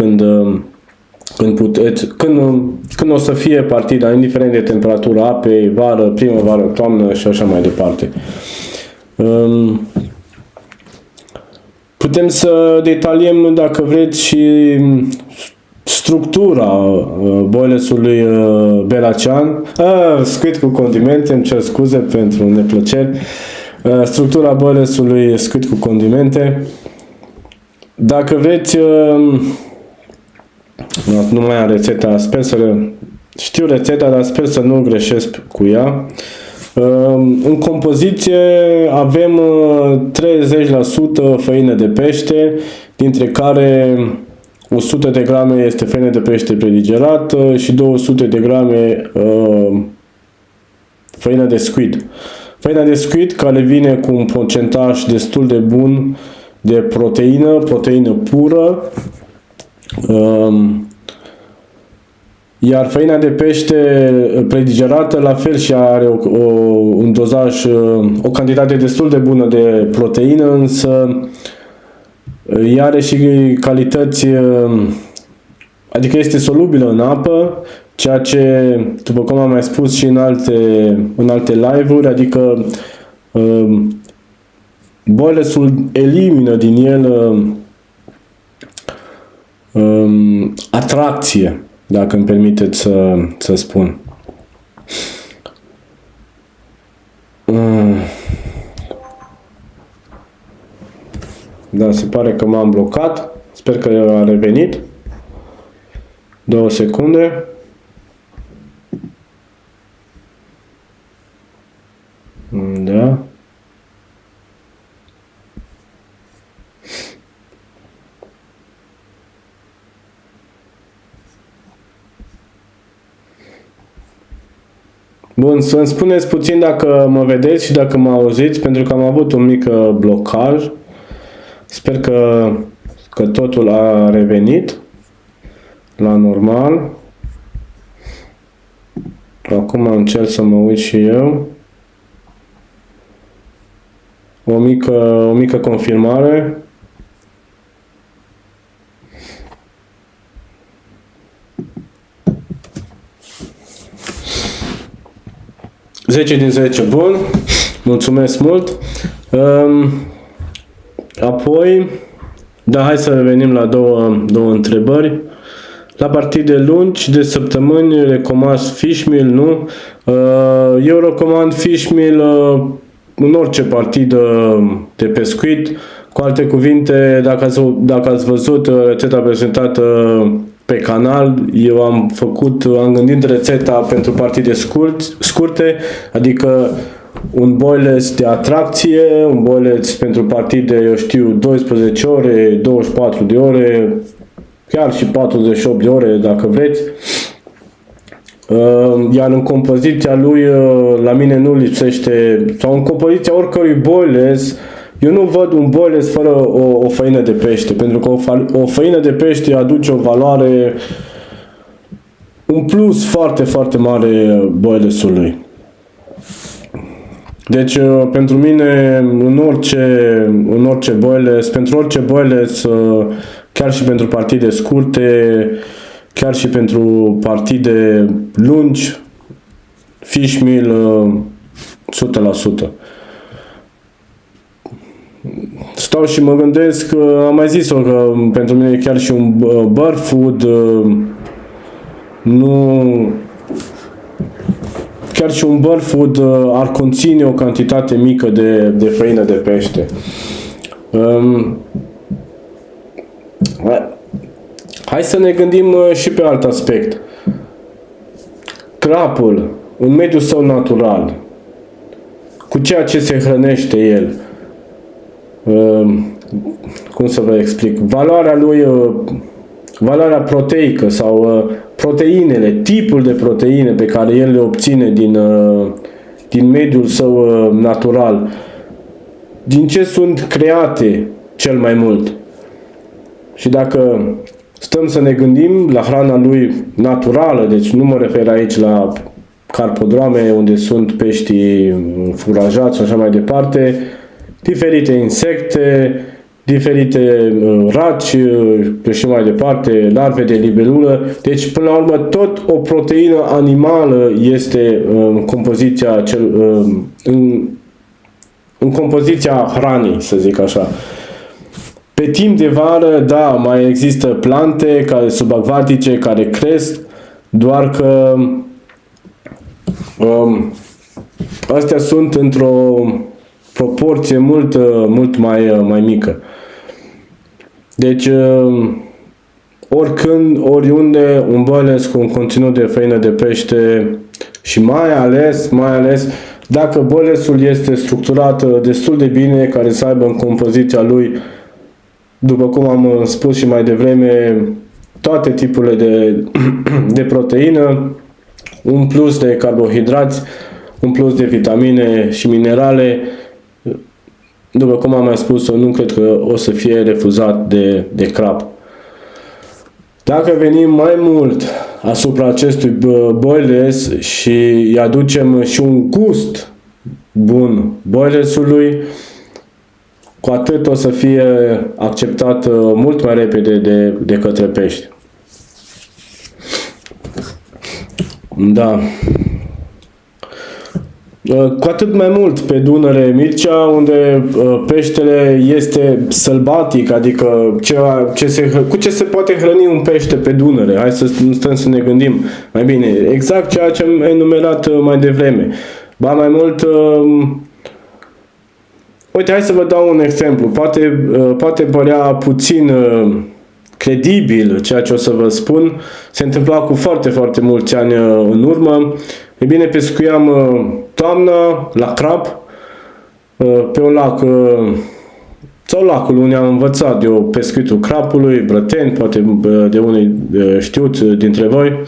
când o să fie partida, indiferent de temperatura apei, vară, primăvară, toamnă și așa mai departe. Putem să detaliem, dacă vreți, și structura boilesului Belacean. Scuit cu condimente, îmi cer scuze pentru neplăceri. Structura boilesului scuit cu condimente. Dacă vreți, nu mai am rețeta, știu rețeta, dar sper să nu greșesc cu ea. În compoziție avem 30% făină de pește, dintre care 100 de grame este făină de pește predigerată și 200 de grame făină de squid. Făina de squid care vine cu un procentaj destul de bun de proteină pură, iar făina de pește predigerată la fel și are un dozaj, o cantitate destul de bună de proteină, însă Ea are și calități, adică este solubilă în apă, ceea ce, după cum am mai spus și în alte live-uri, adică boilersul elimină din el atracție, dacă îmi permiteți să spun. Da, se pare că m-am blocat. Sper că a revenit. 2 secunde. Da. Bun, să-mi spuneți puțin dacă mă vedeți și dacă mă auziți, pentru că am avut un mic blocaj. Sper că totul a revenit la normal. Acum încerc să mă uit și eu. O mică confirmare. Zece din 10, bun. Mulțumesc mult. Apoi, da, hai să revenim la două întrebări. La partide lungi de săptămâni recomand fishmeal, nu? Eu recomand fishmeal în orice partidă de pescuit. Cu alte cuvinte, dacă ați văzut rețeta prezentată pe canal, eu am gândit rețeta pentru partide scurte, adică un boiles de atracție, un boiles pentru partide, eu știu, 12 ore, 24 de ore, chiar și 48 de ore, dacă vreți. Iar în compoziția lui, la mine nu lipsește, sau în compoziția oricărui boiles, eu nu văd un boiles fără o făină de pește, pentru că o făină de pește aduce o valoare, un plus foarte, foarte mare boilesului. Deci, pentru mine, în orice boiles, pentru orice boiles, chiar și pentru partide scurte, chiar și pentru partide lungi, fishmeal 100%. Stau și mă gândesc, am mai zis-o, că pentru mine chiar și un bird food, chiar și un bird food ar conține o cantitate mică de făină de pește. Hai să ne gândim și pe alt aspect. Crapul, în mediul său natural, cu ceea ce se hrănește el, cum să vă explic, valoarea lui, valoarea proteică sau proteinele, tipul de proteine pe care el le obține din mediul său natural, din ce sunt create cel mai mult. Și dacă stăm să ne gândim la hrana lui naturală, deci nu mă refer aici la carpodrame unde sunt peștii furajați și așa mai departe, diferite insecte, diferite raci și mai departe, larve de libelulă. Deci, până la urmă, tot o proteină animală este în compoziția hranei, să zic așa. Pe timp de vară, da, mai există plante subacvatice care cresc, doar că astea sunt într-o proporție mult mai mică. Dacă oricând, oriunde, un boiles cu un conținut de făină de pește și mai ales dacă boilesul este structurat destul de bine, care să aibă în compoziția lui, după cum am spus și mai devreme, toate tipurile de proteină, un plus de carbohidrați, un plus de vitamine și minerale, după cum am mai spus, nu cred că o să fie refuzat de crab. Dacă venim mai mult asupra acestui boiles și îi aducem și un gust bun boilesului, cu atât o să fie acceptat mult mai repede de către pești. Da. Cu atât mai mult pe Dunăre Mircea, unde peștele este sălbatic, adică cu ce se poate hrăni un pește pe Dunăre. Hai să stăm să ne gândim mai bine. Exact ceea ce am enumerat mai devreme. Ba mai mult, uite, hai să vă dau un exemplu. Poate părea puțin credibil ceea ce o să vă spun. Se întâmpla cu foarte, foarte mulți ani în urmă. E bine, pescuiam toamna la crap pe un lac sau lacul unde am învățat eu pescuitul crapului, Brăteni, poate de unii știuți dintre voi.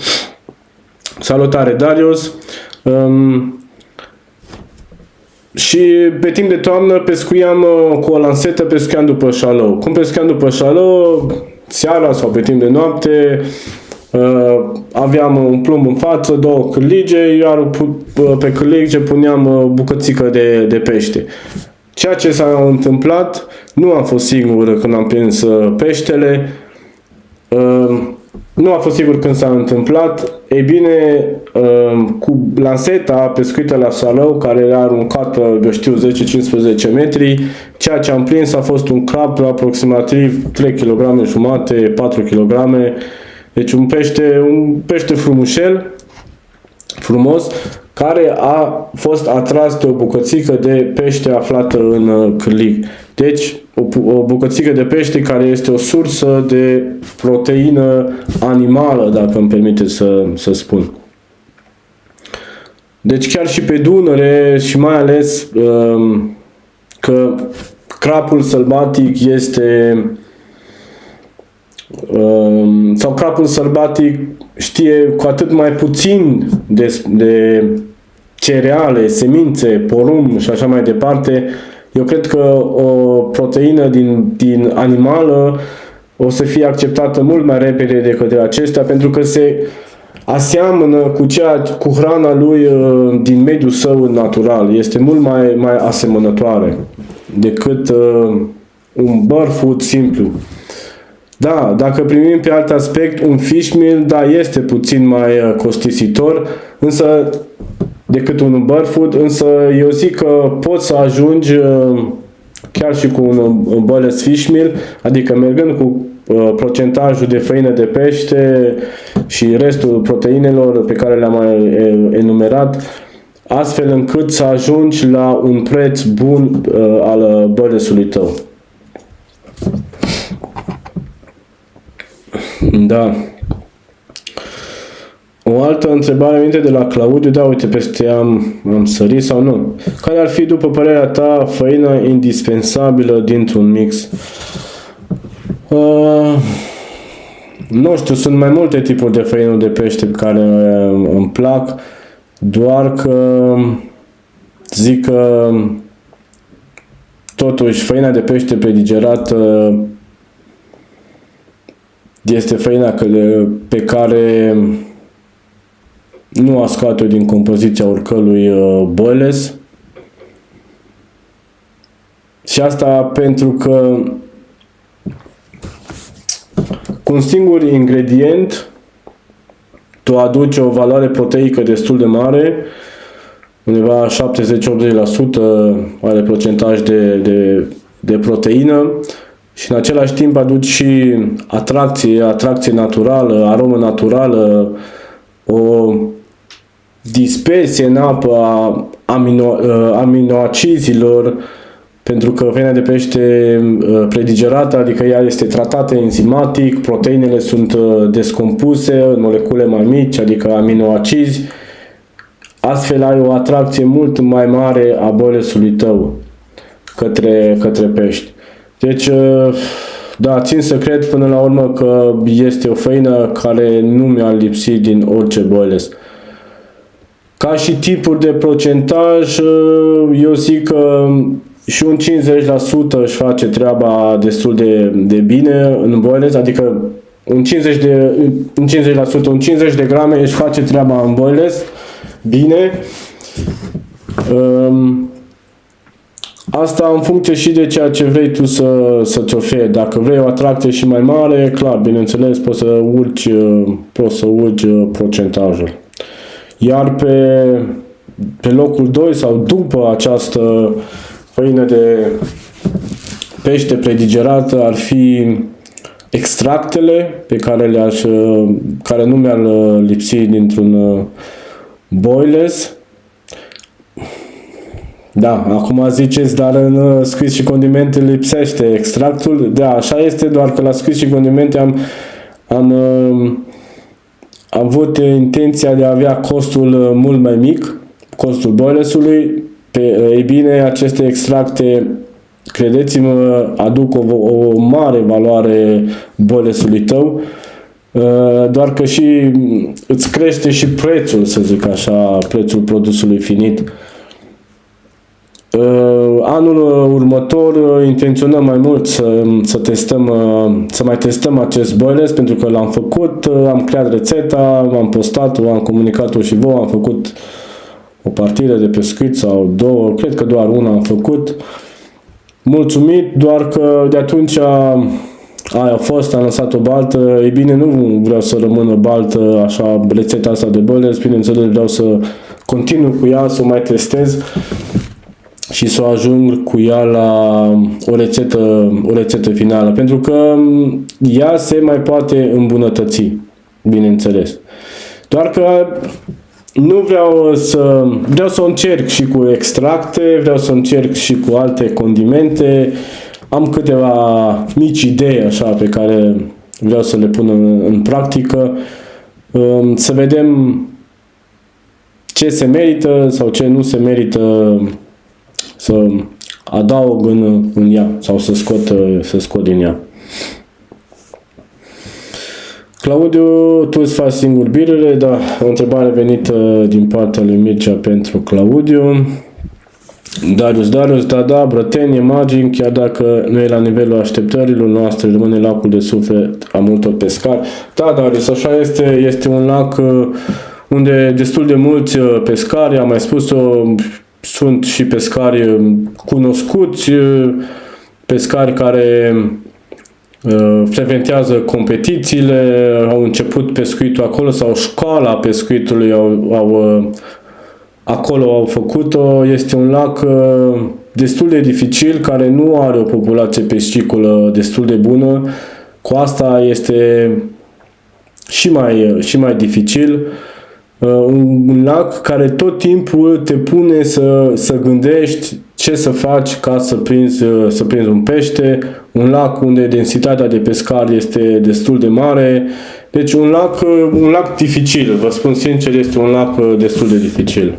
Salutare, Darius! Și pe timp de toamnă pescuiam cu o lansetă, pescuiam după șalou. Cum pescuiam după șalou, seara sau pe timp de noapte, aveam un plumb în față, 2 cârlige, iar pe cârlige puneam bucățică de pește. Ceea ce s-a întâmplat, nu am fost sigur când am prins peștele, nu a fost sigur când s-a întâmplat. Ei bine, cu lanseta pescuită la salău, care era aruncată, eu știu, 10-15 metri, ceea ce am prins a fost un crab aproximativ 3 kg jumate, 4 kg. Deci un pește frumușel, frumos, care a fost atras de o bucățică de pește aflată în cârlig. Deci, o bucățică de pește care este o sursă de proteină animală, dacă îmi permite să spun. Deci chiar și pe Dunăre, și mai ales că crapul sălbatic este sau crapul sălbatic știe cu atât mai puțin de cereale, semințe, porumb și așa mai departe. Eu cred că o proteină din animală o să fie acceptată mult mai repede de către acestea, pentru că se aseamănă cu hrana lui din mediul său natural. Este mult mai asemănătoare decât un bird food simplu. Da, dacă primim pe alt aspect, un fish meal, da, este puțin mai costisitor, însă decât un bird food, însă eu zic că poți să ajungi chiar și cu un boneless fish meal, adică mergând cu procentajul de făină de pește și restul proteinelor pe care le-am mai enumerat, astfel încât să ajungi la un preț bun al boneless-ului tău. Da. O altă întrebare minte de la Claudiu, da, uite, peste am sărit sau nu. Care ar fi, după părerea ta, făina indispensabilă dintr-un mix? Nu știu, sunt mai multe tipuri de făină de pește pe care îmi plac, doar că zic că totuși făina de pește predigerată este făina pe care nu a scoate-o din compoziția urcălui boneless. Și asta pentru că cu un singur ingredient tu aduci o valoare proteică destul de mare, undeva 70-80% are procentaj de proteină, și în același timp aduci și atracție naturală, aromă naturală, o dispersie în apă a aminoacizilor, pentru că făina de pește predigerată, adică ea este tratată enzimatic, proteinele sunt descompuse în molecule mai mici, adică aminoacizi, astfel ai o atracție mult mai mare a boneless-ului tău către pești. Deci, da, țin să cred până la urmă că este o făină care nu mi-a lipsit din orice boneless. Ca și tipuri de procentaj, eu zic că și un 50% își face treaba destul de bine în boneless, adică un 50% de grame își face treaba în boneless bine. Asta în funcție și de ceea ce vrei tu să-ți oferi. Dacă vrei o atracție și mai mare, clar, bineînțeles, poți să urci procentajul. Iar pe locul 2 sau după această făină de pește predigerată ar fi extractele pe care nu mi-ar lipsi dintr-un boilers. Da, acum ziceți, dar în scris și condimente lipsește extractul. Da, așa este, doar că la scris și condimente am avut intenția de a avea costul mult mai mic, costul boilersului. Ei bine, aceste extracte, credeți-mă, aduc o mare valoare boilersului tău, doar că și îți crește și prețul, să zic așa, prețul produsului finit. Anul următor intenționăm mai mult să mai testăm acest boilers, pentru că l-am făcut, am creat rețeta, am postat-o, am comunicat-o și vouă, am făcut o partidă de pescuit sau două, cred că doar una am făcut. Mulțumit, doar că de atunci aia a fost, am lăsat o baltă. Ei bine, nu vreau să rămână baltă așa rețeta asta de boilers, bineînțeles vreau să continui cu ea, să o mai testez și să ajung cu ea la o rețetă finală, pentru că ea se mai poate îmbunătăți, bineînțeles. Doar că nu vreau să o încerc și cu extracte, vreau să încerc și cu alte condimente. Am câteva mici idei așa pe care vreau să le pun în practică, să vedem ce se merită sau ce nu se merită să adaug în ea sau să scot din ea. Claudiu, tu îți faci singur birurile? Da, o întrebare venită din partea lui Mircea pentru Claudiu. Darius, da, Brătenie, margini, chiar dacă nu e la nivelul așteptărilor noastre, rămâne lacul de suflet a multor pescari. Da, Darius, așa este un lac unde destul de mulți pescari, am mai spus-o, sunt și pescari cunoscuți, pescari care frecventează competițiile, au început pescuitul acolo sau școala pescuitului acolo au făcut-o. Este un lac destul de dificil, care nu are o populație piscicolă destul de bună. Cu asta este și mai dificil. Un lac care tot timpul te pune să gândești ce să faci ca să prinzi un pește, un lac unde densitatea de pescar este destul de mare. Deci un lac dificil, vă spun sincer, este un lac destul de dificil.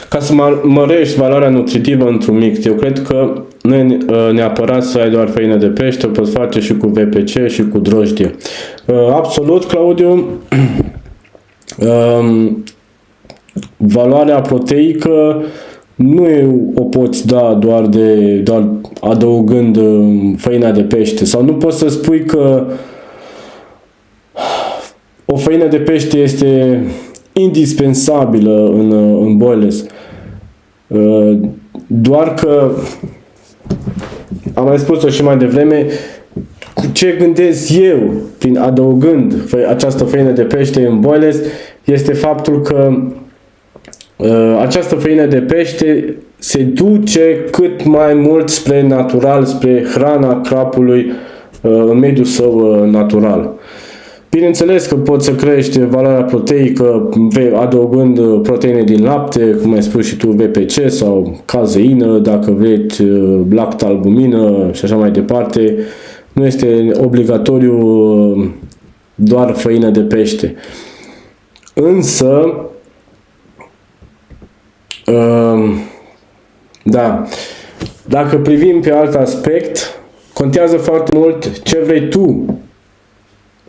Ca să mărești valoarea nutritivă într-un mix, eu cred că nu e neapărat să ai doar făină de pește, o poți face și cu VPC și cu drojdie. Absolut, Claudiu. Valoarea proteică nu o poți da doar adăugând făina de pește, sau nu poți să spui că o făină de pește este indispensabilă în boilers. Doar că am mai spus-o și mai devreme, cu ce gândesc eu prin adăugând această făină de pește în boilers este faptul că această făină de pește se duce cât mai mult spre natural, spre hrana crapului în mediul său natural. Bineînțeles că poți să crești valoarea proteică adăugând proteine din lapte, cum ai spus și tu, VPC sau cazeină, dacă vrei lactalbumină și așa mai departe. Nu este obligatoriu doar făină de pește. Însă, da, dacă privim pe alt aspect, contează foarte mult ce vrei tu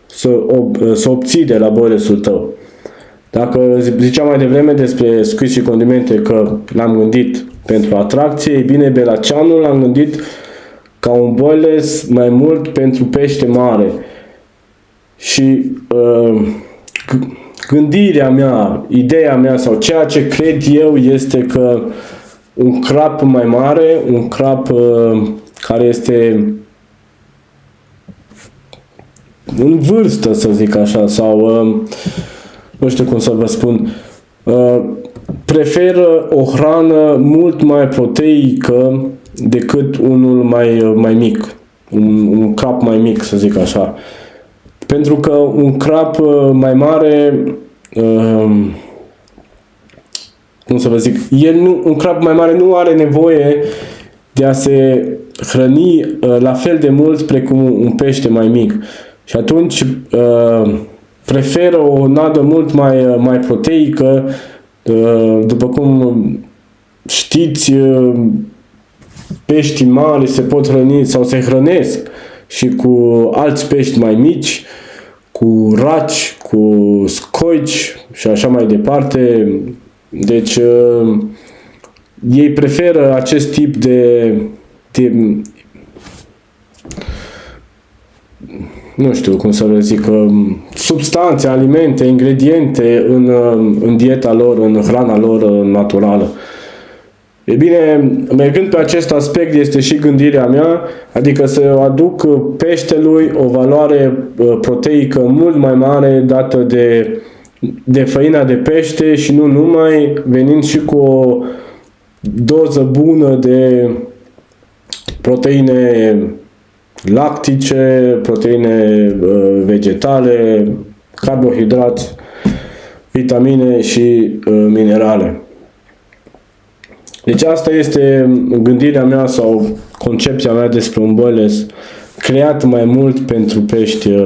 să obții de la boilersul tău. Dacă ziceam mai devreme despre squid și condimente că l-am gândit pentru atracție, e bine, belaceanul l-am gândit ca un boilers mai mult pentru pește mare. Și gândirea mea, ideea mea sau ceea ce cred eu este că un crap mai mare, un crap care este în vârstă, să zic așa, sau nu știu cum să vă spun, preferă o hrană mult mai proteică decât unul mai mic, un crap mai mic, să zic așa. Pentru că un crap mai mare, cum să vă zic, un crap mai mare nu are nevoie de a se hrăni la fel de mult precum un pește mai mic. Și atunci preferă o nadă mult mai proteică. După cum știți, peștii mari se pot hrăni sau se hrănesc și cu alți pești mai mici, cu raci, cu scoici și așa mai departe. Deci ei preferă acest tip de nu știu cum să vă zic, substanțe, alimente, ingrediente în dieta lor, în hrana lor naturală. E bine, mergând pe acest aspect este și gândirea mea, adică să aduc peștelui o valoare proteică mult mai mare dată de făina de pește și nu numai, venind și cu o doză bună de proteine lactice, proteine vegetale, carbohidrați, vitamine și minerale. Deci asta este gândirea mea sau concepția mea despre un boiles creat mai mult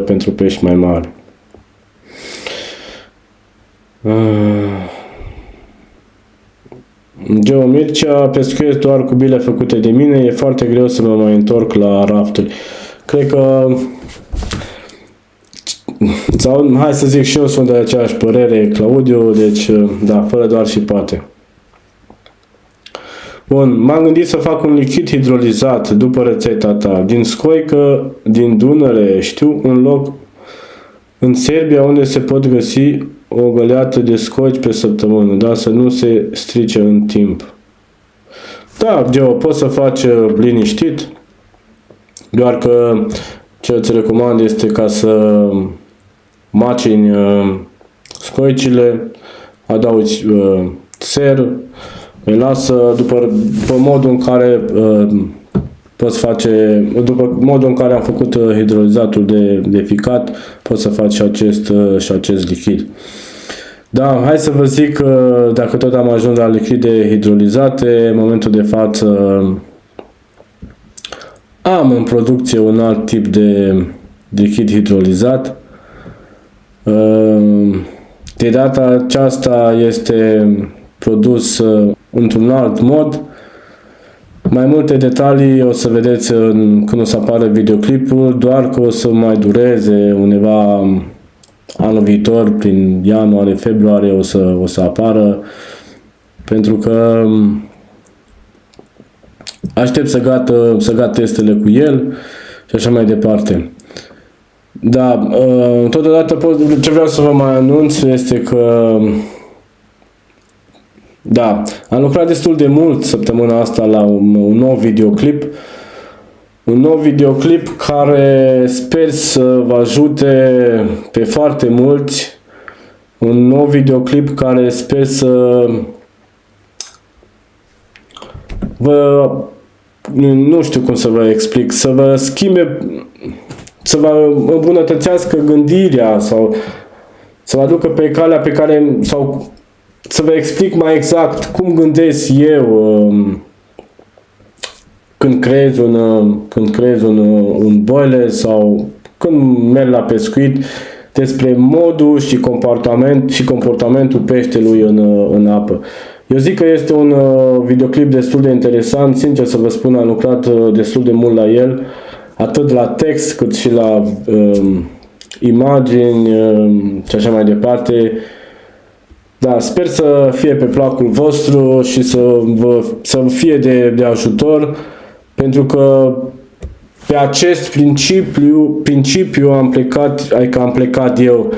pentru pești mai mari. Geo Mircea, pescuiesc doar cu bile făcute de mine, e foarte greu să mă mai întorc la rafturi. Cred că, sau hai să zic și eu, sunt de aceeași părere, Claudiu, deci da, fără doar și poate. Bun, m-am gândit să fac un lichid hidrolizat după rețeta ta, din scoică, din Dunăre, știu un loc în Serbia unde se pot găsi o găleată de scoici pe săptămână, dar să nu se strice în timp. Da, Geo, poți să faci liniștit, doar că ce îți recomand este ca să macini scoicile, adaugi ser, îi lasă după modul în care poți face, după modul în care am făcut hidrolizatul de ficat, poți să faci și acest lichid. Da, hai să vă zic că dacă tot am ajuns la lichide hidrolizate, în momentul de față am în producție un alt tip de lichid hidrolizat. De data aceasta este produs într-un alt mod. Mai multe detalii o să vedeți când o să apară videoclipul, doar că o să mai dureze undeva anul viitor, prin ianuarie, februarie o să apară, pentru că aștept să gat testele cu el și așa mai departe. Da, totodată ce vreau să vă mai anunț este că da, am lucrat destul de mult săptămâna asta la un nou videoclip. Un nou videoclip care sper să vă ajute pe foarte mulți. Un nou videoclip care sper să vă, nu știu cum să vă explic, să vă schimbe, să vă îmbunătățească gândirea sau să vă aducă pe calea pe care, sau să vă explic mai exact cum gândesc eu când creez un boiler sau când merg la pescuit, despre modul și comportamentul peștelui în apă. Eu zic că este un videoclip destul de interesant, sincer să vă spun, am lucrat destul de mult la el, atât la text cât și la imagini și așa mai departe. Da, sper să fie pe placul vostru și să fie de ajutor, pentru că pe acest principiu am plecat eu.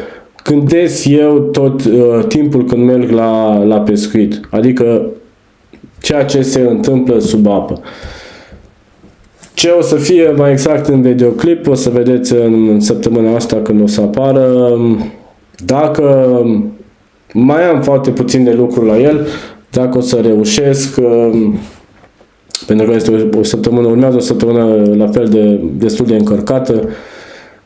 Gândesc eu tot timpul când merg la pescuit. Adică ceea ce se întâmplă sub apă. Ce o să fie mai exact în videoclip, o să vedeți în săptămâna asta când o să apară. Dacă mai am foarte puțin de lucru la el, dacă o să reușesc, pentru că este o săptămână, urmează o săptămână la fel de destul de încărcată,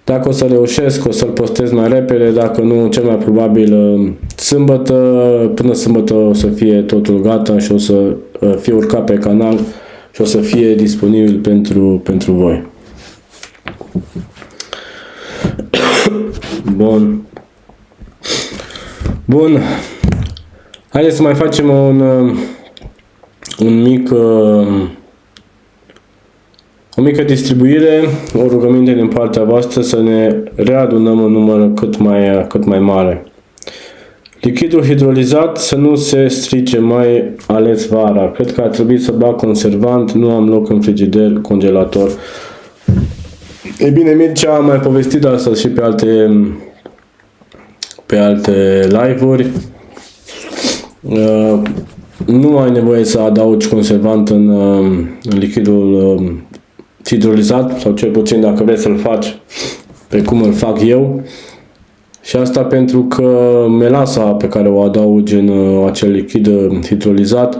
dacă o să reușesc, o să-l postez mai repede, dacă nu, cel mai probabil sâmbătă, până sâmbătă o să fie totul gata și o să fie urcat pe canal și o să fie disponibil pentru voi. Bun. Bun. Haideți să mai facem o mică distribuire, o rugăminte din partea voastră să ne readunăm în număr cât mai mare. Lichidul hidrolizat să nu se strice, mai ales vara. Cred că ar trebui să bag conservant, nu am loc în frigider, congelator. E bine, Mircea am mai povestit asta și pe alte live-uri. Nu ai nevoie să adaugi conservant în lichidul hidrolizat, sau cel puțin dacă vrei să-l faci pe cum îl fac eu. Și asta pentru că melasa pe care o adaugi în acel lichid hidrolizat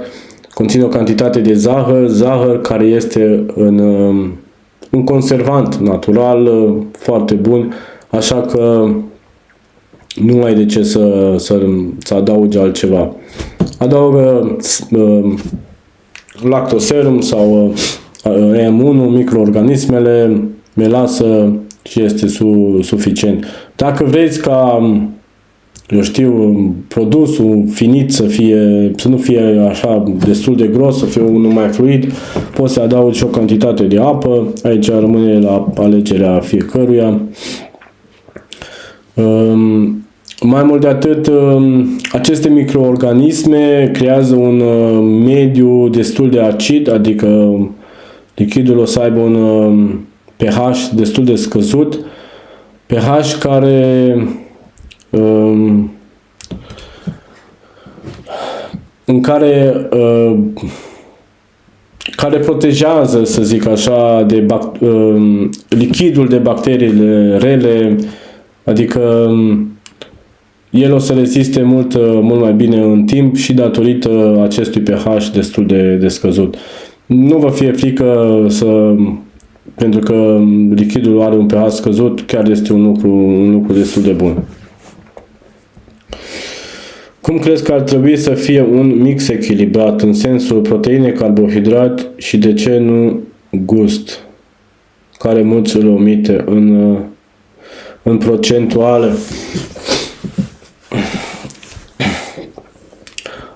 conține o cantitate de zahăr care este un conservant natural foarte bun, așa că nu ai de ce să adaugi altceva. Adaugă lactoserum sau M1, microorganismele, melasă și este suficient. Dacă vrei ca, eu știu, produsul finit să nu fie așa destul de gros, să fie unul mai fluid, poți să adaugi și o cantitate de apă. Aici rămâne la alegerea fiecăruia. Mai mult de atât, aceste microorganisme creează un mediu destul de acid, adică lichidul o să aibă un pH destul de scăzut, pH care protejează, să zic așa, lichidul de bacteriile rele, adică el o să reziste mult mai bine în timp și datorită acestui pH destul de scăzut. Nu vă fie frică pentru că lichidul are un pH scăzut, chiar este un lucru destul de bun. Cum crezi că ar trebui să fie un mix echilibrat în sensul proteine, carbohidrat și de ce nu gust, care mulți îl omite în procentuale?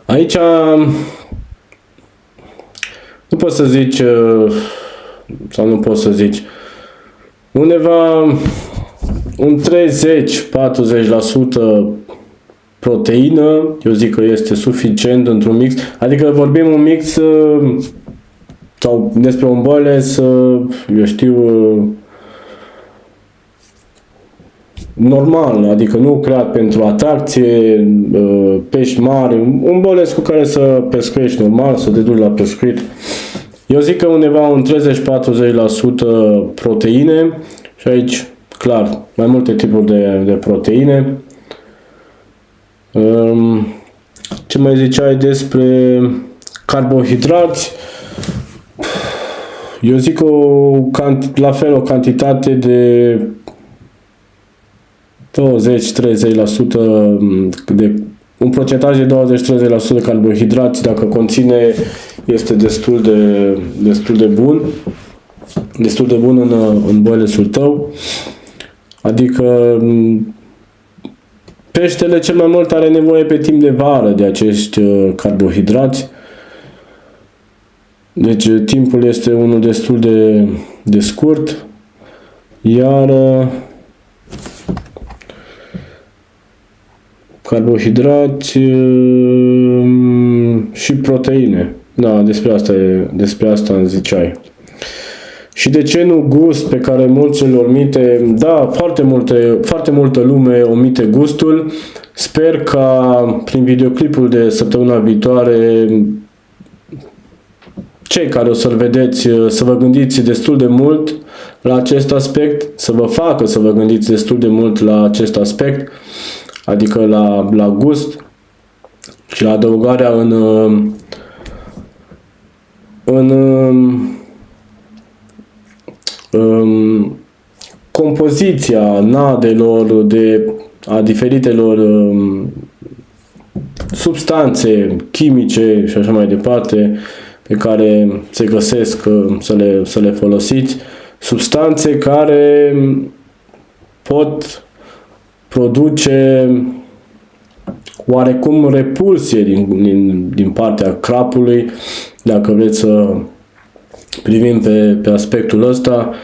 Aici nu poți să zici, sau nu poți să zici, undeva un 30-40% proteină, eu zic că este suficient într-un mix, adică vorbim un mix sau despre un boles, eu știu, normal, adică nu creat pentru atracție, pești mari, un boles cu care să pescuiești normal, să te duci la pescuit. Eu zic că undeva un 30-40% proteine și aici, clar, mai multe tipuri de proteine. Ce mai ziceai despre carbohidrați? Eu zic la fel o cantitate de 20-30%, un procentaj de 20-30% carbohidrați, dacă conține, este destul de bun. Destul de bun în boilesul tău. Adică peștele cel mai mult are nevoie pe timp de vară de acești carbohidrați. Deci timpul este unul destul de scurt. Iar carbohidrați și proteine. Da, despre asta îmi ziceai. Și de ce nu gust pe care mulți îl omite? Da, foarte multă lume omite gustul. Sper ca prin videoclipul de săptămâna viitoare cei care o să-l vedeți, să vă gândiți destul de mult la acest aspect, să vă facă să vă gândiți destul de mult la acest aspect, adică la gust și la adăugarea în compoziția nadelor, a diferitelor substanțe chimice și așa mai departe pe care se găsesc să le folosiți, substanțe care pot produce oarecum repulsie din partea crapului, dacă vreți să privim pe aspectul ăsta.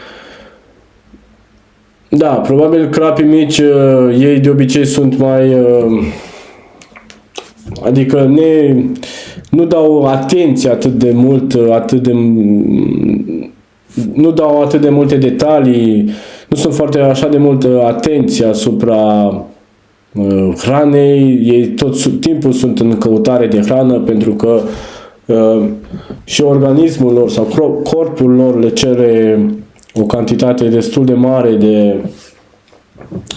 Da, probabil crapii mici, ei de obicei sunt mai... adică nu dau atenție atât de mult, nu dau atât de multe detalii, nu sunt foarte așa de multă atenție asupra hranei, ei tot timpul sunt în căutare de hrană pentru că și organismul lor sau corpul lor le cere o cantitate destul de mare de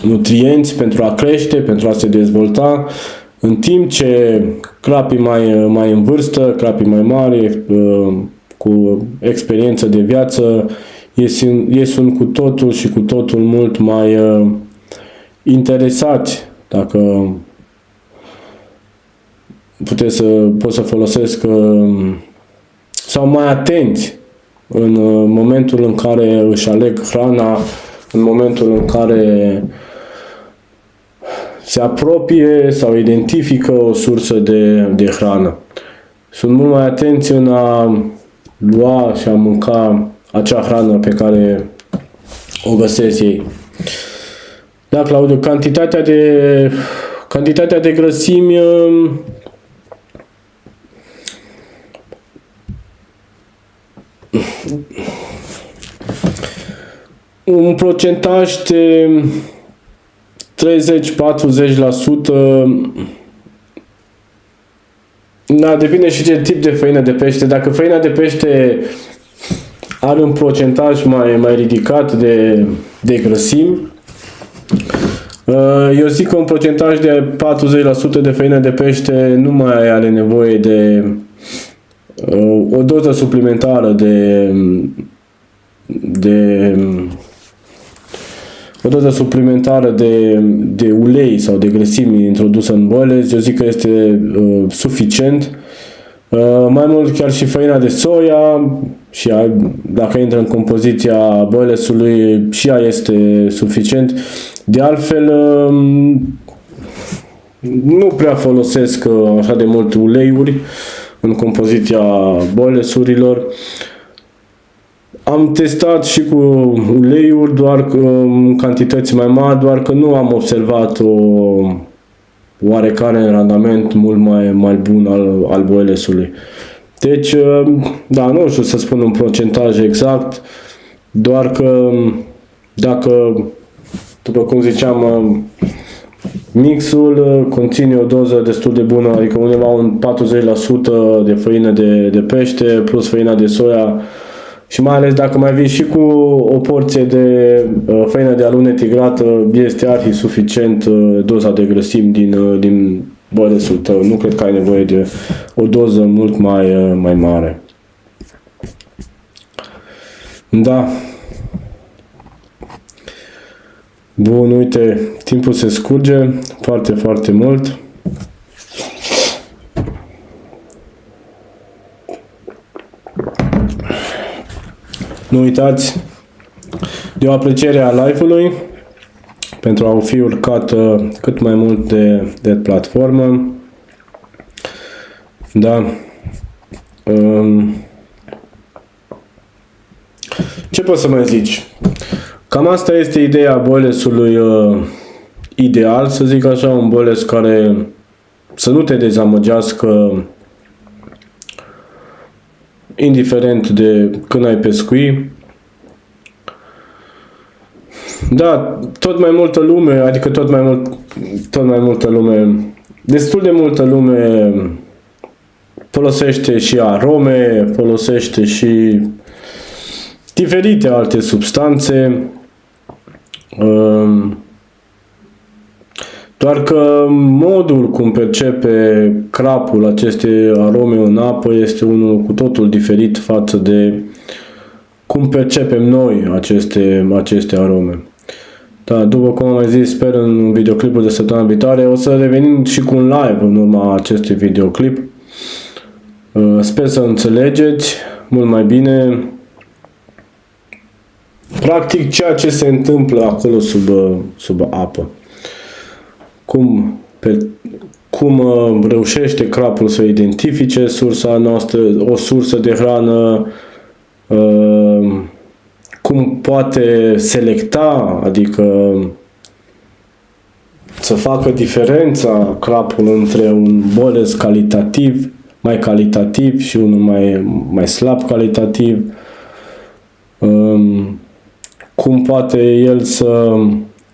nutrienți pentru a crește, pentru a se dezvolta, în timp ce crapii mai în vârstă, crapii mai mari, cu experiență de viață, ei sunt cu totul și cu totul mult mai interesați, dacă pot să folosesc, sau mai atenți în momentul în care își aleg hrana, în momentul în care se apropie sau identifică o sursă de hrană. Sunt mult mai atenți în a lua și a mânca acea hrană pe care o găsesc ei. Da, Claudiu, cantitatea de grăsimi un procentaj de 30-40%. Da, depinde și de tip de făină de pește. Dacă făina de pește are un procentaj mai ridicat de grăsimi, eu zic că un procentaj de 40% de făină de pește nu mai are nevoie de o doză suplimentară de ulei sau de grăsimi introdusă în boiles. Eu zic că este suficient. Mai mult chiar și făina de soia, și dacă intră în compoziția boilesului, și ea este suficient. De altfel, nu prea folosesc așa de mult uleiuri în compoziția boilesurilor. Am testat și cu uleiuri, doar că în cantități mai mari, doar că nu am observat o oarecare randament mult mai bun al boilesului. Deci, da, nu știu să spun un procentaj exact, doar că dacă, după cum ziceam, mixul conține o doză destul de bună, adică undeva un 40% de făină de pește plus făina de soia, și mai ales dacă mai vii și cu o porție de făină de alune tigrată, este arhi suficient doza de grăsimi din boilesul tău. Nu cred că ai nevoie de o doză mult mai mare. Da. Bun, uite, timpul se scurge foarte, foarte mult. Nu uitați de o apreciere a live-ului pentru a fi urcat cât mai mult de platformă. Da. Ce poți să mai zici? Cam asta este ideea boilesului ideal, să zic așa, un boiles care să nu te dezamăgească indiferent de când ai pescui. Da, tot mai multă lume, adică tot mai multă lume, destul de multă lume folosește și arome, folosește și diferite alte substanțe. Doar că modul cum percepe crapul aceste arome în apă este unul cu totul diferit față de cum percepem noi aceste arome. Da, după cum am mai zis, sper în videoclipul de săptămâna viitoare o să revenim și cu un live în urma acestui videoclip. Sper să înțelegeți mult mai bine practic ceea ce se întâmplă acolo sub apă. Cum reușește crapul să identifice sursa noastră, o sursă de hrană, cum poate selecta, adică să facă diferența crapul între un boles mai calitativ și unul mai slab calitativ, cum poate el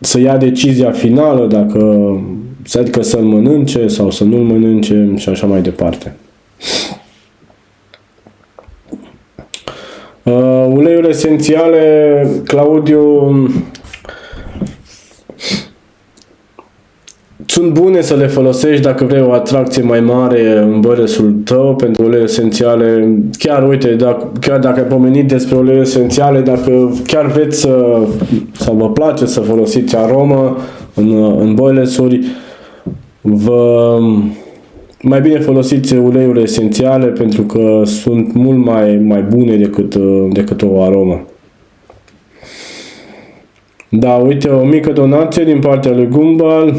să ia decizia finală adică să-l mănânce sau să nu-l mănânce și așa mai departe. Uleiuri esențiale, Claudiu, sunt bune să le folosești dacă vrei o atracție mai mare în boresul tău pentru ulei esențiale. Chiar, uite, chiar dacă ai pomenit despre ulei esențiale, dacă chiar vreți sau vă place să folosiți aromă în boilesuri, mai bine folosiți uleiuri esențiale pentru că sunt mult mai bune decât o aromă. Da, uite, o mică donație din partea lui Gumball.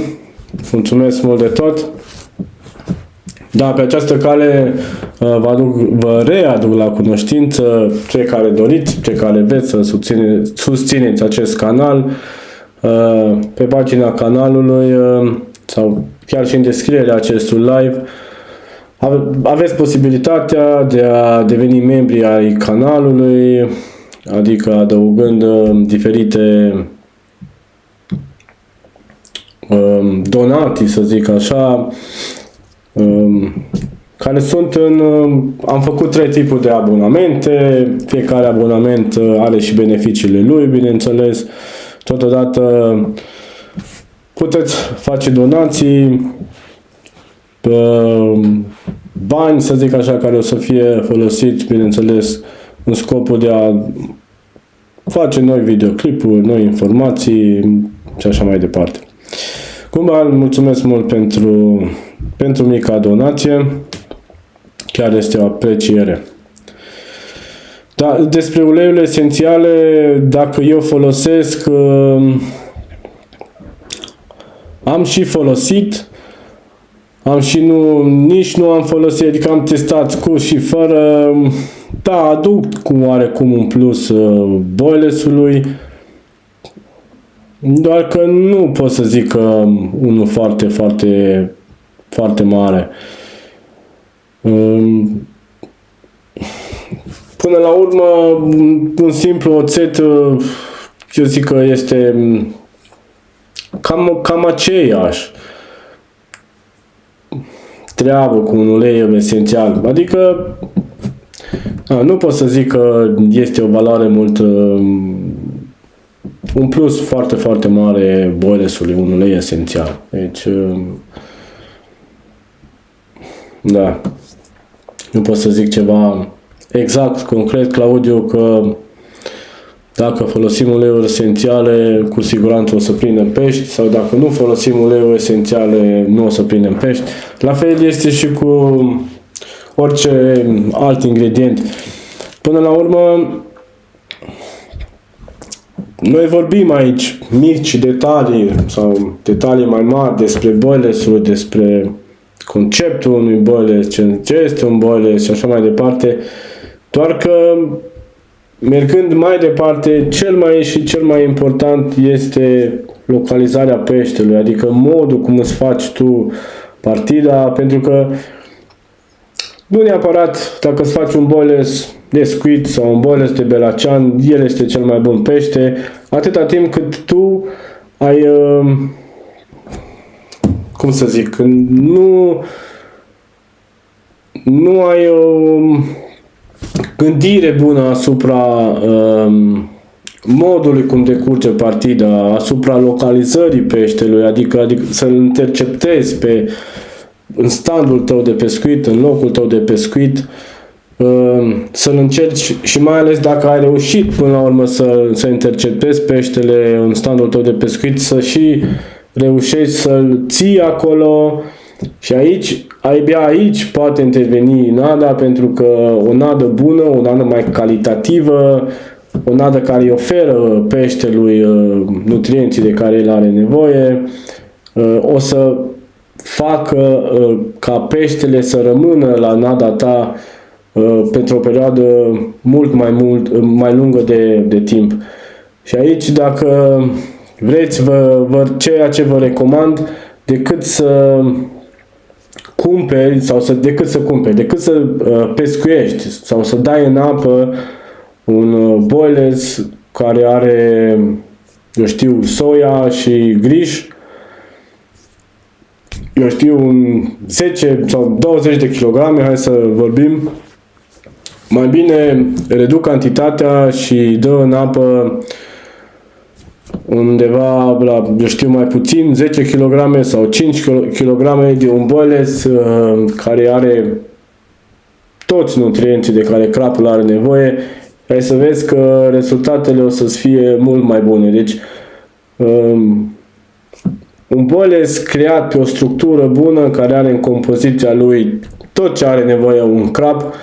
Mulțumesc mult de tot. Da, pe această cale vă readuc la cunoștință, cei care doriți, cei care vreți să susțineți acest canal, pe pagina canalului sau chiar și în descrierea acestui live aveți posibilitatea de a deveni membri ai canalului, adică adăugând diferite donații, să zic așa, care sunt am făcut 3 tipuri de abonamente, fiecare abonament are și beneficiile lui, bineînțeles. Totodată puteți face donații, bani, să zic așa, care o să fie folosiți, bineînțeles, în scopul de a face noi videoclipuri, noi informații și așa mai departe. Cumva, mulțumesc mult pentru mica donație, chiar este o apreciere. Da, despre uleiurile esențiale, dacă eu folosesc, am și folosit, nici nu am folosit, adică am testat cu și fără, da, aduc cu oarecum un plus boilesului, doar că nu pot să zic că unul foarte, foarte, foarte mare. Până la urmă, un simplu oțet, eu zic că este cam aceeași treabă cu un ulei esențial. Adică nu pot să zic că este o valoare mult, un plus foarte, foarte mare boilesului, un ulei esențial. Deci, da, nu pot să zic ceva exact, concret, Claudiu, că dacă folosim uleiuri esențiale, cu siguranță o să prindem pești, sau dacă nu folosim uleiuri esențiale, nu o să prindem pești. La fel este și cu orice alt ingredient. Până la urmă, noi vorbim aici mici detalii sau detalii mai mari despre boilesuri, despre conceptul unui boiles, ce este un boiles și așa mai departe, doar că mergând mai departe, cel mai important este localizarea peștelui, adică modul cum îți faci tu partida, pentru că nu neapărat dacă îți faci un boiles de squid sau un boiles de belacean, el este cel mai bun pește, atâta timp cât tu ai, cum să zic, nu ai o gândire bună asupra modului cum decurge partida, asupra localizării peștelui, adică să-l interceptezi în standul tău de pescuit, în locul tău de pescuit, să-l încerci și mai ales dacă ai reușit până la urmă să interceptezi peștele în standul tău de pescuit, să și reușești să-l ții acolo. Și abia aici poate interveni nada, pentru că o nadă bună, o nadă mai calitativă, o nadă care îi oferă peștelui nutrienții de care el are nevoie, o să facă ca peștele să rămână la nada ta pentru o perioadă mai lungă de timp. Și aici, dacă vreți, ceea ce vă recomand, decât să pescuiești sau să dai în apă un boiles care are, eu știu, soia și griș, eu știu, un 10 sau 20 de kilograme, hai să vorbim, mai bine reduc cantitatea și dă în apă undeva la, eu știu, mai puțin, 10 kg sau 5 kg de un boiles care are toți nutrienții de care crapul are nevoie. Ai să vezi că rezultatele o să fie mult mai bune. Deci, un boiles creat pe o structură bună, care are în compoziția lui tot ce are nevoie un crap,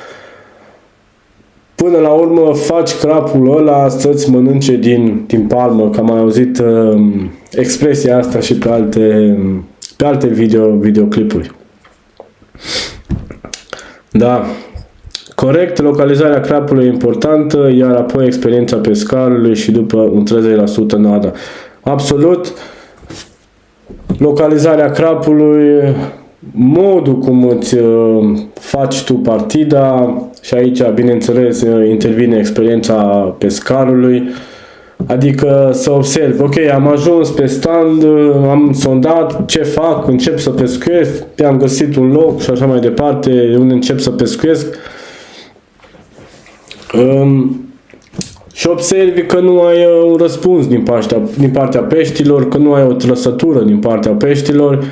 până la urmă faci crapul ăla să-ți mănânce din palmă, că am mai auzit expresia asta și pe alte videoclipuri. Da. Corect, localizarea crapului e importantă, iar apoi experiența pescarului și după un 30% nada. Absolut. Localizarea crapului, modul cum îți faci tu partida, și aici, bineînțeles, intervine experiența pescarului, adică să observi, ok, am ajuns pe stand, am sondat, ce fac, încep să pescuiesc, am găsit un loc și așa mai departe, unde încep să pescuiesc. Și observi că nu ai un răspuns din partea peștilor, că nu ai o trăsătură din partea peștilor.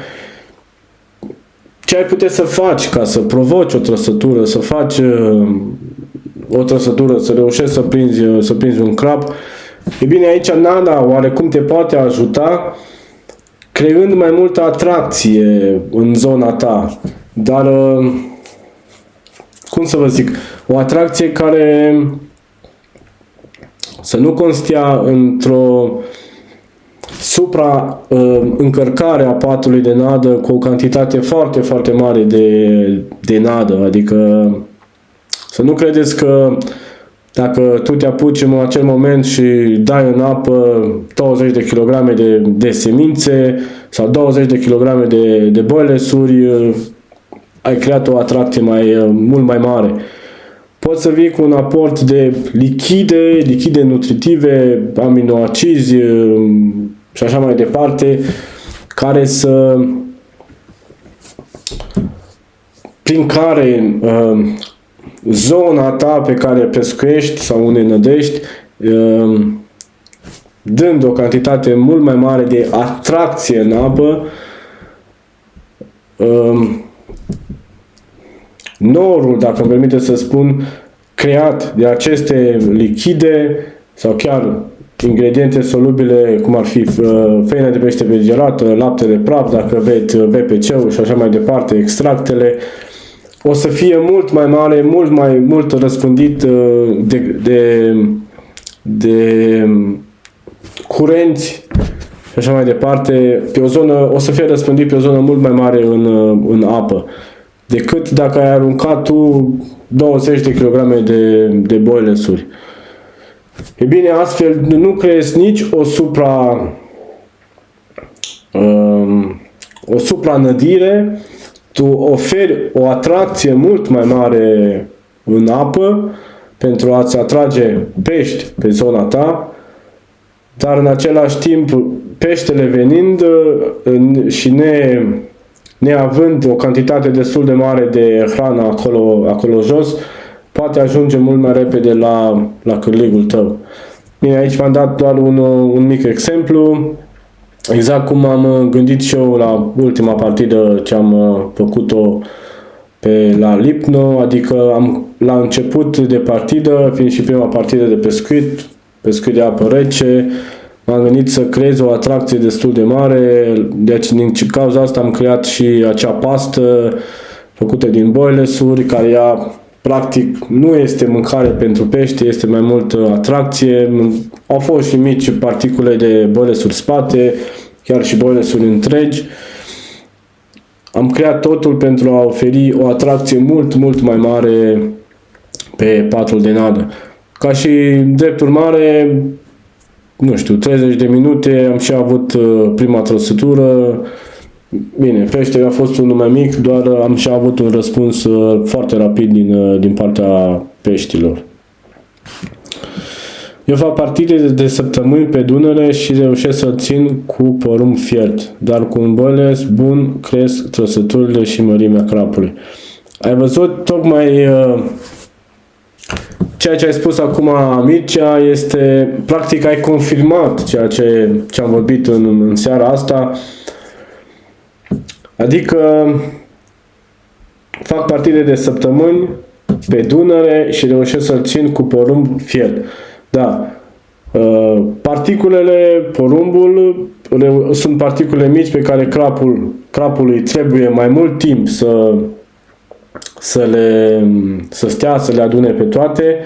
Ce ai putea să faci ca să provoci o trăsătură, să faci o trăsătură, să reușești să prinzi un crap? E bine, aici nada oarecum te poate ajuta, creând mai multă atracție în zona ta. Dar, cum să vă zic, o atracție care să nu constea într-o încărcare a patului de nadă cu o cantitate foarte, foarte mare de nadă. Adică să nu credeți că dacă tu te apuci în acel moment și dai în apă 20 de kg de semințe sau 20 de kg de boilesuri, ai creat o atracție mult mai mare. Poți să vii cu un aport de lichide nutritive, aminoacizi și așa mai departe, prin care zona ta pe care pescuiești sau unde nădești, dând o cantitate mult mai mare de atracție în apă, norul, dacă îmi permite să spun, creat de aceste lichide sau chiar ingrediente solubile, cum ar fi făina de pește vegerată, lapte de praf, dacă veți VPC-ul și așa mai departe, extractele, o să fie mult mai mare, mult răspândit de curenți și așa mai departe, o să fie răspândit pe o zonă mult mai mare în apă, decât dacă ai aruncat tu 20 de kg de boilesuri. E bine, astfel nu creezi nici o supranădire, tu oferi o atracție mult mai mare în apă pentru a-ți atrage pești pe zona ta, dar în același timp peștele venind și neavând o cantitate destul de mare de hrană acolo jos, poate ajunge mult mai repede la cârligul tău. Bine, aici v-am dat doar un mic exemplu, exact cum am gândit și eu la ultima partidă ce am făcut-o la Lipno, adică la început de partidă, fiind și prima partidă de pescuit de apă rece, m-am gândit să creez o atracție destul de mare, deci din cauza asta am creat și acea pastă făcută din boilesuri, care ea practic nu este mâncare pentru pește, este mai mult atracție. Au fost și mici particule de boilesuri spate, chiar și boilesuri întregi. Am creat totul pentru a oferi o atracție mult mai mare pe patul de nadă. Ca și drept urmare, nu știu, 30 de minute am și avut prima trăsătură. Bine, peștele a fost unul mai mic, doar am și avut un răspuns foarte rapid din partea peștilor. Eu fac partide de săptămâni pe Dunăre și reușesc să-l țin cu porumb fiert, dar cu un boiles bun cresc trăsăturile și mărimea crapului. Ai văzut tocmai ceea ce ai spus acum, Mircea, este, practic ai confirmat ceea ce am vorbit în seara asta. Adică fac partide de săptămâni pe Dunăre și reușesc să-l țin cu porumb fiert. Da. Particulele, porumbul, sunt particule mici pe care crapului trebuie mai mult timp să le adune pe toate.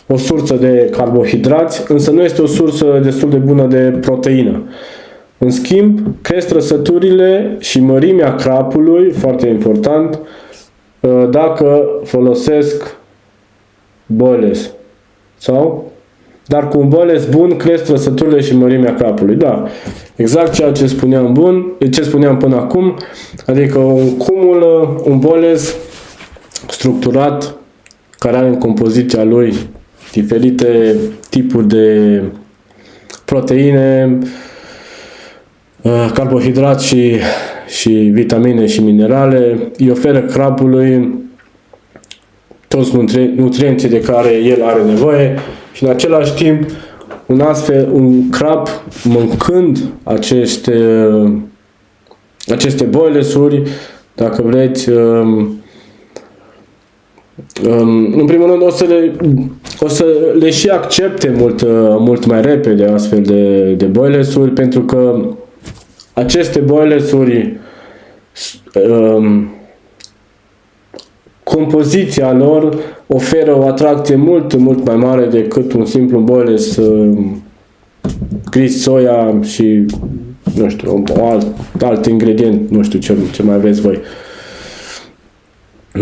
O sursă de carbohidrați, însă nu este o sursă destul de bună de proteină. În schimb, cresc trăsăturile și mărimea crapului, foarte important, dacă folosesc boiles. Dar cu un boiles bun cresc trăsăturile și mărimea crapului. Da, exact ceea ce spuneam până acum, adică un boiles structurat, care are în compoziția lui diferite tipuri de proteine, carbohidrați și vitamine și minerale, îi oferă crapului toți nutrienții de care el are nevoie și în același timp un crap mâncând aceste boilesuri, dacă vreți, în primul rând o să le și accepte mult mai repede astfel de boilesuri, pentru că aceste boilesuri, compoziția lor oferă o atracție mult mai mare decât un simplu boiles gris soia și nu știu, alt ingredient, nu știu ce mai aveți voi.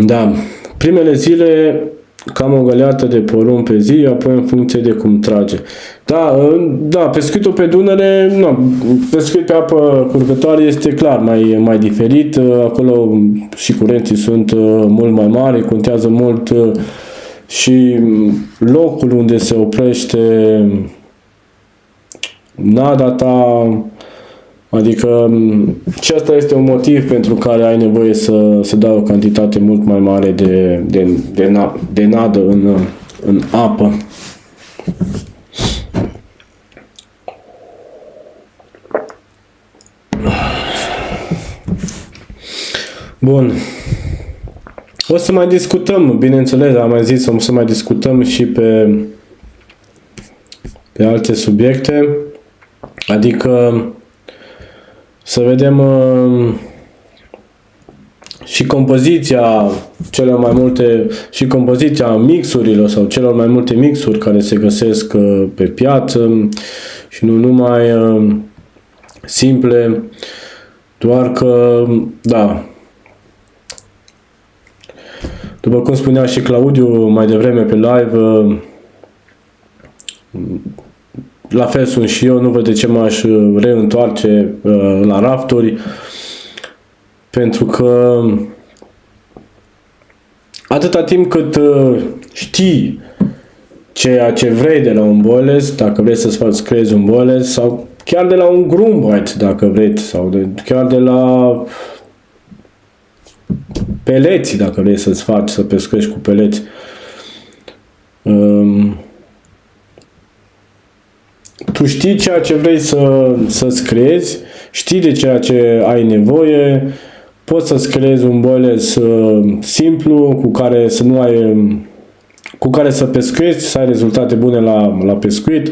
Da, primele zile cam o găleată de porumb pe zi, apoi în funcție de cum trage. Da, pescuitul pe Dunăre, pescuit pe apă curgătoare este clar mai diferit, acolo și curenții sunt mult mai mari, contează mult și locul unde se oprește nada ta, adică și asta este un motiv pentru care ai nevoie să dai o cantitate mult mai mare de nadă în apă. Bun. O să mai discutăm, bineînțeles, am mai zis, o să mai discutăm și pe alte subiecte, adică să vedem și compoziția compoziția mixurilor sau celor mai multe mixuri care se găsesc pe piață și nu numai simple, doar că, da, după cum spunea și Claudiu mai devreme pe live, la fel sunt și eu, nu văd de ce m-aș reîntoarce la rafturi, pentru că atâta timp cât știi ceea ce vrei de la un boiles, dacă vrei să-ți creezi un boiles, sau chiar de la un grumbat, dacă vreți, sau chiar de la peleți, dacă vrei să-ți faci, să pescuiești cu peleți. Tu știi ceea ce vrei să-ți creezi, știi de ceea ce ai nevoie, poți să-ți creezi un boiles simplu cu care să pescuiești, să ai rezultate bune la pescuit.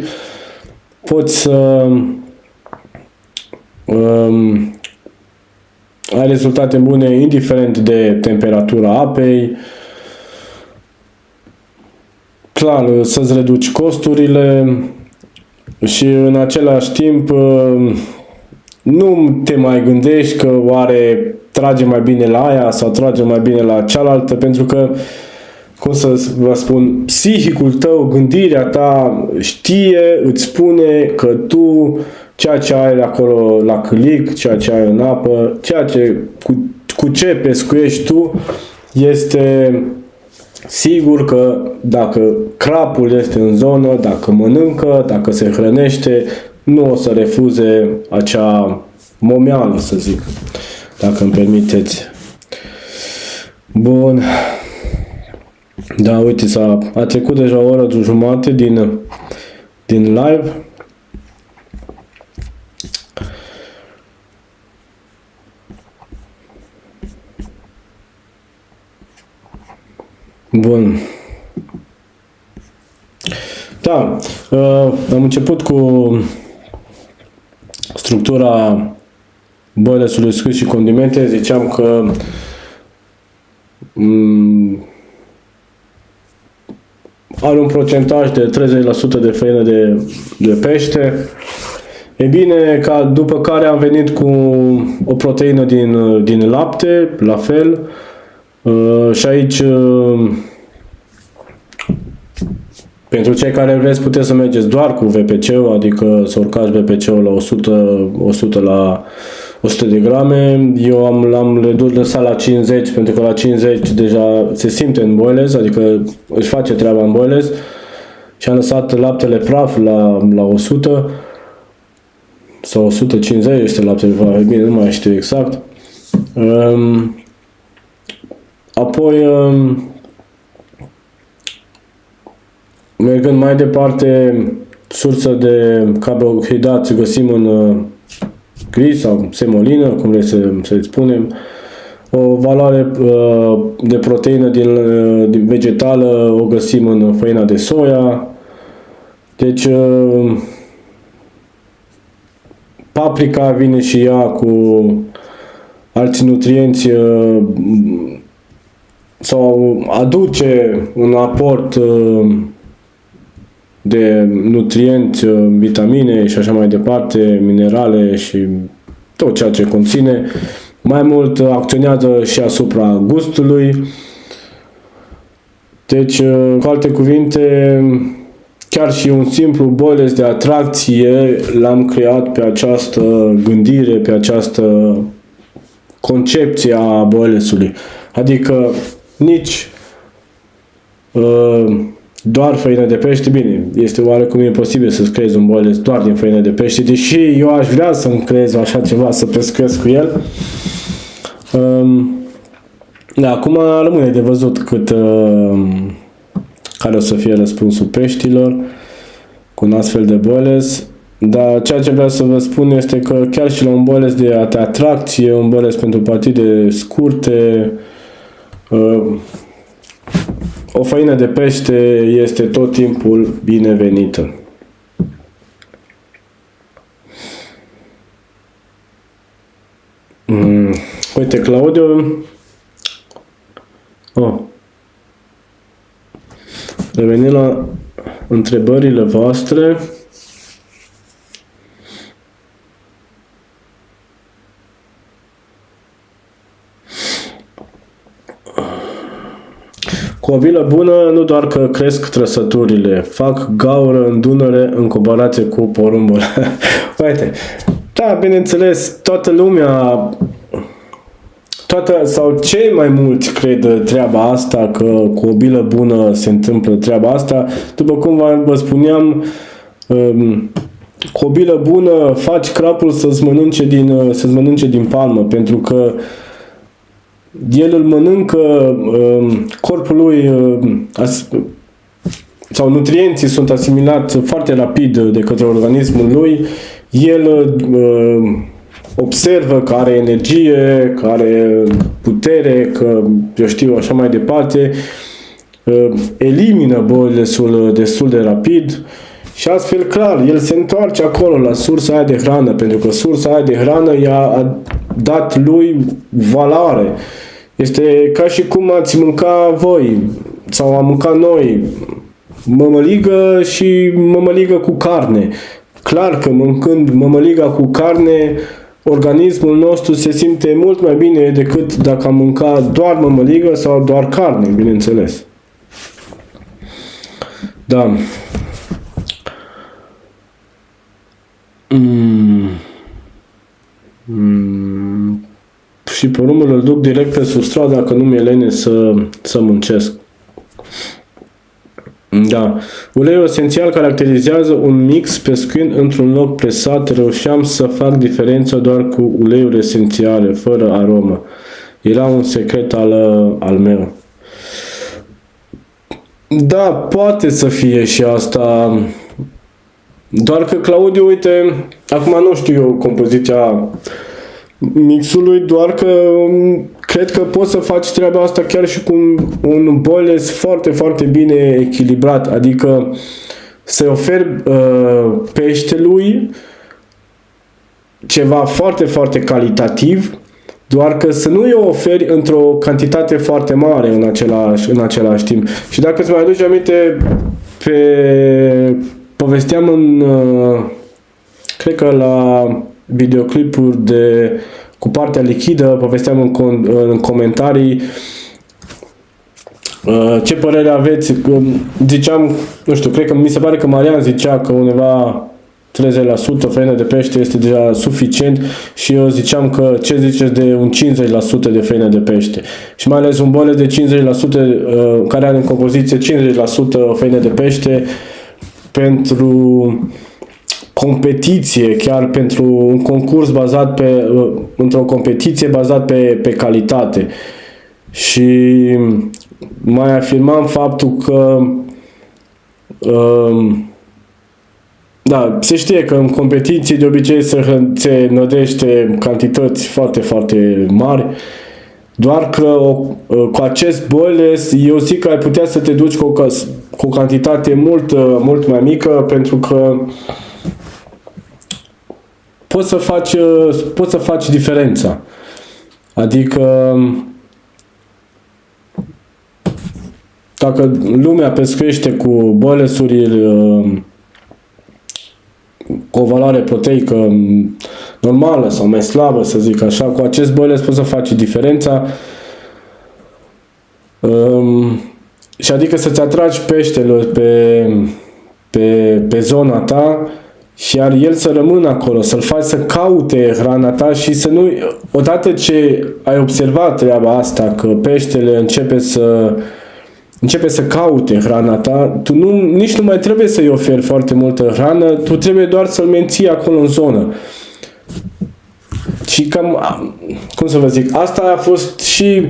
Poți să ai rezultate bune indiferent de temperatura apei. Clar, să-ți reduci costurile și în același timp nu te mai gândești că oare trage mai bine la aia sau trage mai bine la cealaltă, pentru că, cum să vă spun, psihicul tău, gândirea ta știe, îți spune că tu, ceea ce ai acolo la câlic, ceea ce ai în apă, cu ce pescuiești tu, este sigur că dacă crapul este în zonă, dacă mănâncă, dacă se hrănește, nu o să refuze acea momeală, să zic, dacă îmi permiteți. Bun. Da, uite, a trecut deja o oră jumate din live. Bun. Da, am început cu structura boilesului scris și condimente. Ziceam că are un procentaj de 30% de făină de pește. E bine, după care am venit cu o proteină din lapte, la fel. Și aici, pentru cei care vreți, puteți să mergeți doar cu VPC-ul, adică să urcați VPC-ul la 100 la 100 de grame. Eu l-am lăsat la 50, pentru că la 50 deja se simte în boiles, adică își face treaba în boiles. Și am lăsat laptele praf la 100 sau 150 este laptele praf, bine, nu mai știu exact. Apoi, mergând mai departe, sursa de carbohidrați găsim în gris sau semolină, cum vrei să-i spunem. O valoare de proteină din vegetală o găsim în făina de soia. Deci, paprika vine și ea cu alți nutrienți sau aduce un aport de nutrienți, vitamine și așa mai departe, minerale și tot ceea ce conține. Mai mult acționează și asupra gustului. Deci, cu alte cuvinte, chiar și un simplu boiles de atracție l-am creat pe această gândire, pe această concepție a boilesului. Adică nici doar făină de pește, bine, este oarecum imposibil să-ți creezi un boiles doar din făină de pește, deși eu aș vrea să-mi creez așa ceva, să pescuiesc cu el. Da, acum rămâne de văzut care o să fie răspunsul peștilor cu un astfel de boiles. Dar ceea ce vreau să vă spun este că chiar și la un boiles de atracție, un boiles pentru partide scurte, o făină de pește este tot timpul binevenită. Uite, Claudiu. Revenim la întrebările voastre. Cu o bilă bună, nu doar că cresc trăsăturile, fac gaură în Dunăre în comparație cu porumbul. Uite, da, bineînțeles, toată lumea, sau cei mai mulți cred treaba asta, că cu o bilă bună se întâmplă treaba asta. După cum vă spuneam, cu o bilă bună faci crapul să-ți mănânce din palmă, pentru că el îl mănâncă, corpul lui sau nutrienții sunt asimilați foarte rapid de către organismul lui, el observă că are energie, că are putere, că, eu știu, așa mai departe, elimină bolile destul de rapid și astfel, clar, el se întoarce acolo la sursa aia de hrană, pentru că sursa aia de hrană i-a dat lui valoare. Este ca și cum ați mânca voi sau am mâncat noi mămăligă și mămăligă cu carne. Clar că mâncând mămăliga cu carne, organismul nostru se simte mult mai bine decât dacă am mâncat doar mămăligă sau doar carne, bineînțeles. Da. Și porumbul îl duc direct pe substrat dacă nu mi-e lene să muncesc. Da. Uleiul esențial caracterizează un mix pescuind într-un loc presat. Reușeam să fac diferența doar cu uleiuri esențiale, fără aromă. Era un secret al meu. Da, poate să fie și asta. Doar că, Claudiu, uite, acum nu știu eu compoziția mixului, doar că cred că poți să faci treaba asta chiar și cu un boiles foarte, foarte bine echilibrat, adică să oferi peștelui ceva foarte, foarte calitativ, doar că să nu-i oferi într-o cantitate foarte mare în același timp. Și dacă îți mai aduci aminte, povesteam cred că la videoclipuri cu partea lichidă, povesteam în comentarii ce părere aveți. Ziceam, nu știu, cred că mi se pare că Marian zicea că undeva 30% făină de pește este deja suficient și eu ziceam că ce ziceți de un 50% de făină de pește. Și mai ales un boiles de 50% care are în compoziție 50% făină de pește pentru competiție, chiar pentru un concurs bazat într-o competiție bazat pe calitate. Și mai afirmam faptul că da, se știe că în competiții de obicei se nădește cantități foarte, foarte mari, doar că cu acest boiles eu zic că ai putea să te duci cu o cantitate mult mai mică, pentru că poți să faci diferența. Adică dacă lumea pescuiește cu boilesuri cu o valoare proteică normală sau mai slabă, să zic așa, cu acest boiles poți să faci diferența. Și adică să-ți atragi peștele pe zona ta și iar el să rămână acolo, să-l faci să caute hrana ta și să nu... Odată ce ai observat treaba asta, că peștele începe să caute hrana ta, tu nici nu mai trebuie să-i oferi foarte multă hrană, tu trebuie doar să-l menții acolo în zonă. Și cam, cum să vă zic, asta a fost și...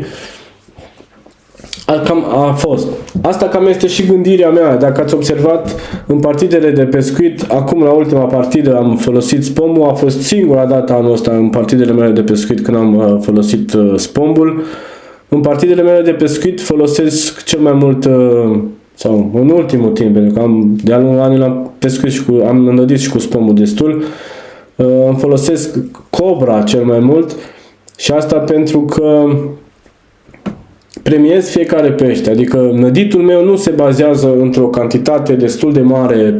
Asta cam este și gândirea mea. Dacă ați observat în partidele de pescuit, acum la ultima partidă am folosit spombul, a fost singura dată anul ăsta în partidele mele de pescuit când am folosit spombul. În partidele mele de pescuit folosesc cel mai mult, sau în ultimul timp, pentru că de-a lungul anilor am pescuit și am înădit și cu spombul destul, îmi folosesc cobra cel mai mult și asta pentru că premiez fiecare pește, adică năditul meu nu se bazează într-o cantitate destul de mare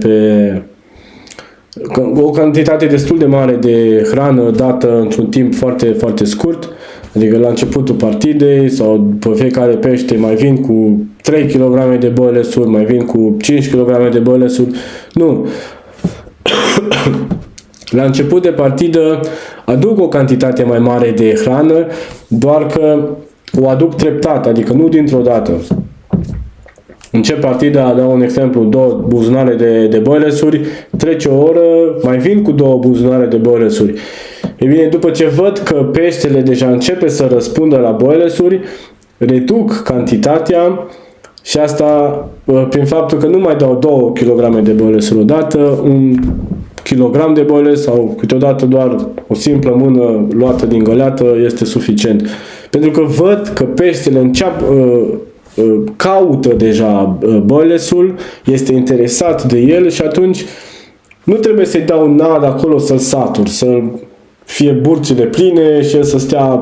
o cantitate destul de mare de hrană dată într-un timp foarte, foarte scurt, adică la începutul partidei sau pe fiecare pește mai vin cu 3 kg de boilesuri, mai vin cu 5 kg de boilesuri, nu. La început de partidă aduc o cantitate mai mare de hrană, doar că o aduc treptat, adică nu dintr-o dată. Încep partida, dau un exemplu, 2 buzunare de boilesuri, trece o oră, mai vin cu 2 buzunare de boilesuri. E bine, după ce văd că peștele deja începe să răspundă la boilers-uri, reduc cantitatea și asta prin faptul că nu mai dau 2 kg de boilers-uri odată, 1 kg de boilers sau câteodată doar o simplă mână luată din găleată este suficient. Pentru că văd că peștele caută deja boilers-ul, este interesat de el și atunci nu trebuie să-i dau nada acolo să-l satur, să fie burcile pline și el să stea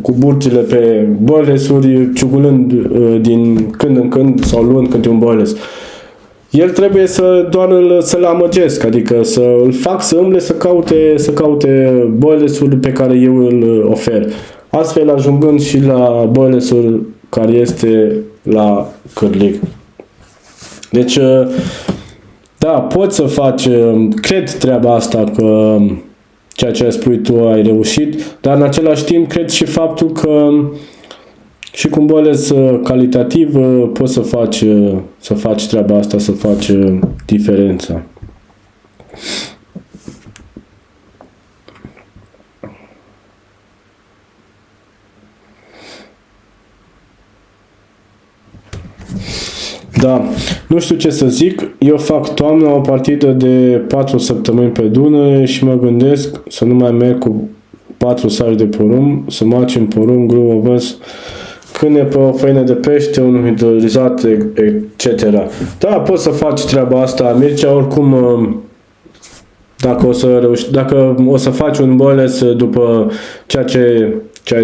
cu burcile pe boilers-uri, ciugulând din când în când sau luând câte un boilers. El trebuie să-l amăgesc, adică să-l fac să umble să caute boilers-ul pe care eu îl ofer. Astfel ajungând și la boilers-ul care este la cârlig. Deci, da, poți să faci, cred treaba asta că ceea ce ai spus tu ai reușit, dar în același timp cred și faptul că și cu un boilers calitativ poți să faci treaba asta, să faci diferența. Da, nu știu ce să zic, eu fac toamna o partidă de 4 săptămâni pe Dunăre și mă gândesc să nu mai merg cu 4 saci de porumb, să maci în porumb, grâu, ovăz, câine pe o făină de pește, un hidrolizat, etc. Da, poți să faci treaba asta, Mircea, oricum, dacă o să faci un boilers după ceea ce ai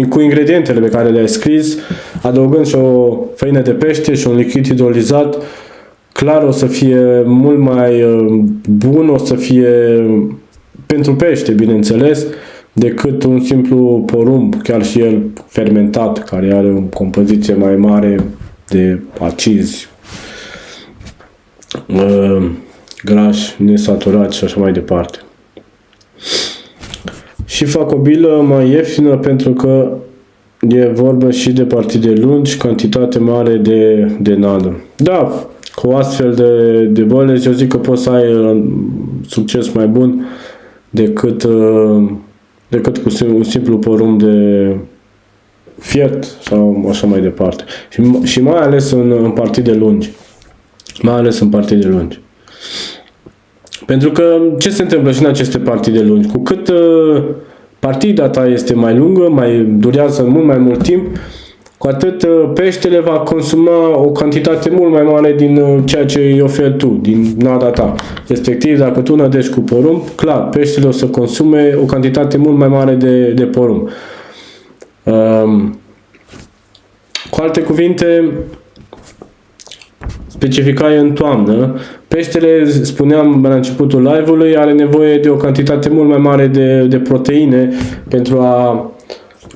cu ingredientele pe care le-ai scris, adăugând și o făină de pește și un lichid hidrolizat, clar o să fie mult mai bun, o să fie pentru pește, bineînțeles, decât un simplu porumb, chiar și el fermentat, care are o compoziție mai mare de acizi, grași, nesaturați și așa mai departe. Și fac o bilă mai ieftină pentru că e vorba și de partide lungi, cantitate mare de nadă. Da, cu astfel de boilers eu zic că poți să ai succes mai bun decât cu un simplu porumb de fiert sau așa mai departe. Și mai ales în partide lungi. Mai ales în partide lungi. Pentru că ce se întâmplă și în aceste partide lungi? Cu cât partida ta este mai lungă, mai durează mult mai mult timp, cu atât peștele va consuma o cantitate mult mai mare din ceea ce îi oferi tu, din nada ta. Respectiv, dacă tu nădești cu porumb, clar, peștele o să consume o cantitate mult mai mare de porumb. Cu alte cuvinte, specificai în toamnă, peștele, spuneam la începutul live-ului, are nevoie de o cantitate mult mai mare de proteine pentru a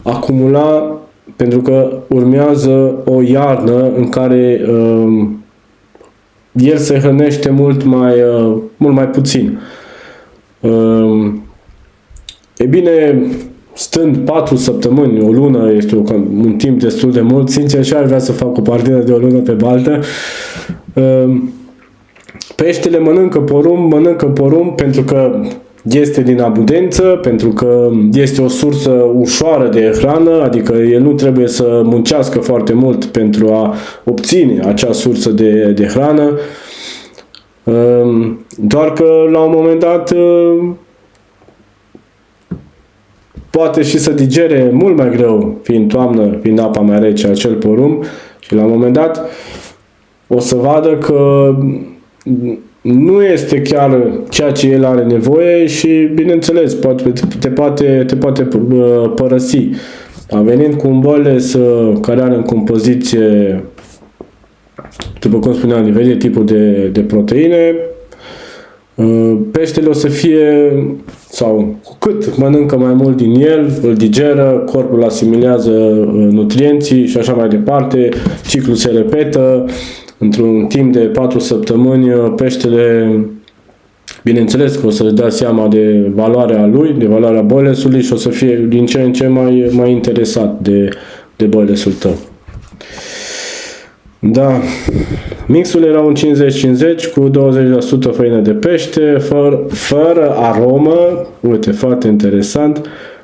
acumula, pentru că urmează o iarnă în care el se hrănește mult mai puțin. E bine, stând 4 săptămâni, o lună este un timp destul de mult, sincer și aș vrea să fac o partidă de o lună pe baltă. Peștele mănâncă porumb pentru că este din abundență, pentru că este o sursă ușoară de hrană, adică el nu trebuie să muncească foarte mult pentru a obține acea sursă de hrană, doar că la un moment dat poate și să digere mult mai greu, fiind toamnă, fiind apa mai rece, acel porumb, și la un moment dat o să vadă că nu este chiar ceea ce el are nevoie și, bineînțeles, te poate părăsi. Venind cu un boilers care are în compoziție, după cum spuneam, diferite tipuri de proteine, peștele o să fie, sau cu cât mănâncă mai mult din el, îl digeră, corpul asimilează nutrienții și așa mai departe, ciclul se repetă. Într-un timp de 4 săptămâni, peștele, bineînțeles că o să-și dea seama de valoarea lui, de valoarea boilersului și o să fie din ce în ce mai interesat de boilersul tău. Da, mixul era un 50-50 cu 20% făină de pește, fără aromă, uite, foarte interesant,